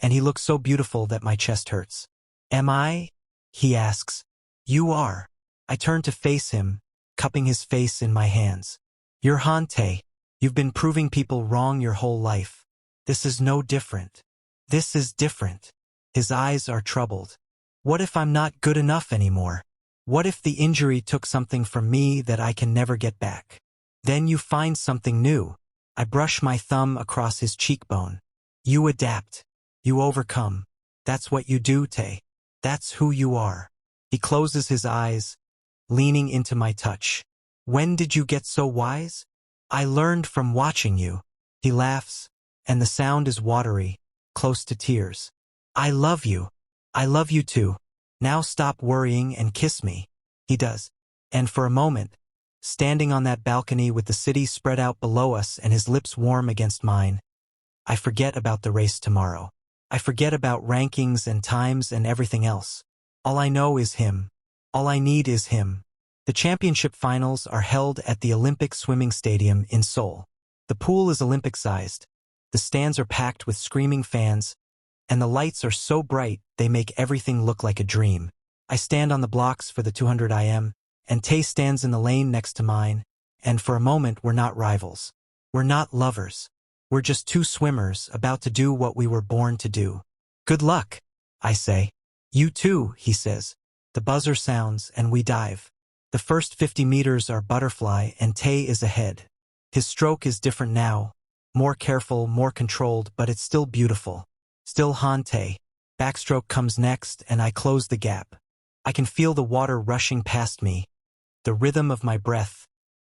and he looks so beautiful that my chest hurts. Am I? He asks. You are. I turn to face him, cupping his face in my hands. You're Han Tae. You've been proving people wrong your whole life. This is no different. This is different. His eyes are troubled. What if I'm not good enough anymore? What if the injury took something from me that I can never get back? Then you find something new. I brush my thumb across his cheekbone. You adapt. You overcome. That's what you do, Tae. That's who you are. He closes his eyes, leaning into my touch. When did you get so wise? I learned from watching you. He laughs, and the sound is watery, close to tears. I love you. I love you too. Now stop worrying and kiss me. He does. And for a moment, standing on that balcony with the city spread out below us and his lips warm against mine, I forget about the race tomorrow. I forget about rankings and times and everything else. All I know is him. All I need is him. The championship finals are held at the Olympic Swimming Stadium in Seoul. The pool is Olympic-sized. The stands are packed with screaming fans, and the lights are so bright they make everything look like a dream. I stand on the blocks for the 200 IM, and Tae stands in the lane next to mine, and for a moment we're not rivals. We're not lovers. We're just two swimmers about to do what we were born to do. Good luck, I say. You too, he says. The buzzer sounds and we dive. The first 50 meters are butterfly and Tae is ahead. His stroke is different now, more careful, more controlled, but it's still beautiful. Still Han Tae. Backstroke comes next and I close the gap. I can feel the water rushing past me, the rhythm of my breath,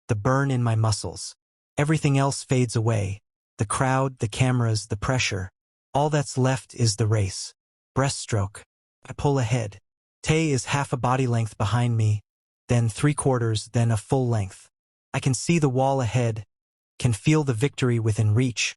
the burn in my muscles. Everything else fades away. The crowd, the cameras, the pressure. All that's left is the race. Breaststroke. I pull ahead. Tae is half a body length behind me, then 3/4, then a full length. I can see the wall ahead, can feel the victory within reach,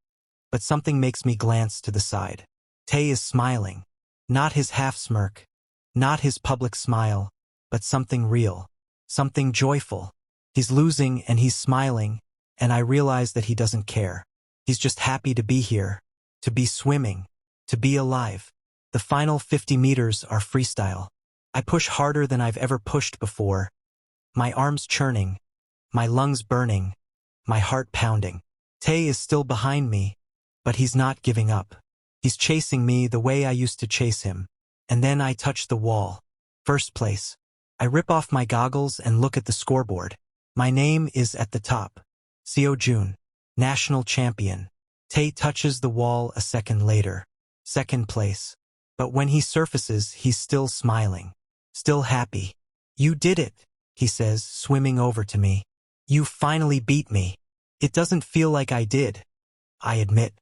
but something makes me glance to the side. Tae is smiling. Not his half smirk, not his public smile, but something real, something joyful. He's losing and he's smiling, and I realize that he doesn't care. He's just happy to be here, to be swimming, to be alive. The final 50 meters are freestyle. I push harder than I've ever pushed before, my arms churning, my lungs burning, my heart pounding. Tae is still behind me, but he's not giving up. He's chasing me the way I used to chase him. And then I touch the wall. First place. I rip off my goggles and look at the scoreboard. My name is at the top. Seo Joon, national champion. Tae touches the wall a second later. Second place. But when he surfaces, he's still smiling. Still happy. You did it, he says, swimming over to me. You finally beat me. It doesn't feel like I did, I admit.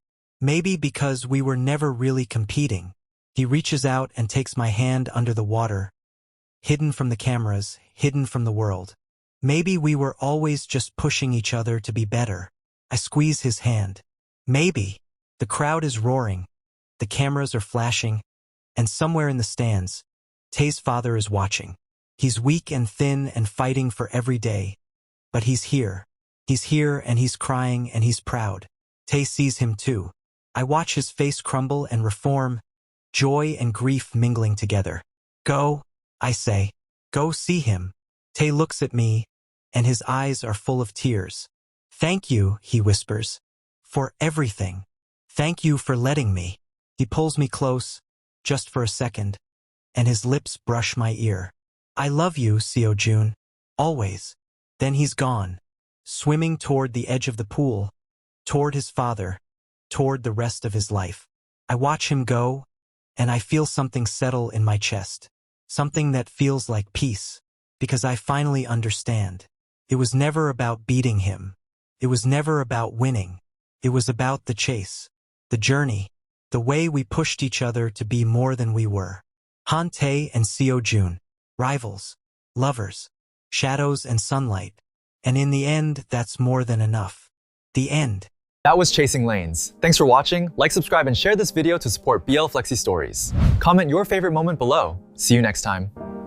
Maybe because we were never really competing. He reaches out and takes my hand under the water, hidden from the cameras, hidden from the world. Maybe we were always just pushing each other to be better. I squeeze his hand. Maybe. The crowd is roaring. The cameras are flashing. And somewhere in the stands, Tae's father is watching. He's weak and thin and fighting for every day. But he's here. He's here and he's crying and he's proud. Tae sees him too. I watch his face crumble and reform, joy and grief mingling together. Go, I say. Go see him. Tae looks at me, and his eyes are full of tears. Thank you, he whispers, for everything. Thank you for letting me. He pulls me close, just for a second, and his lips brush my ear. I love you, Seo Joon. Always. Then he's gone, swimming toward the edge of the pool, toward his father, toward the rest of his life. I watch him go, and I feel something settle in my chest. Something that feels like peace, because I finally understand. It was never about beating him. It was never about winning. It was about the chase, the journey, the way we pushed each other to be more than we were. Han Tae and Seo Joon, rivals, lovers, shadows and sunlight. And in the end, that's more than enough. The end. That was Chasing Lanes. Thanks for watching. Like, subscribe, and share this video to support BL Flexi Stories. Comment your favorite moment below. See you next time.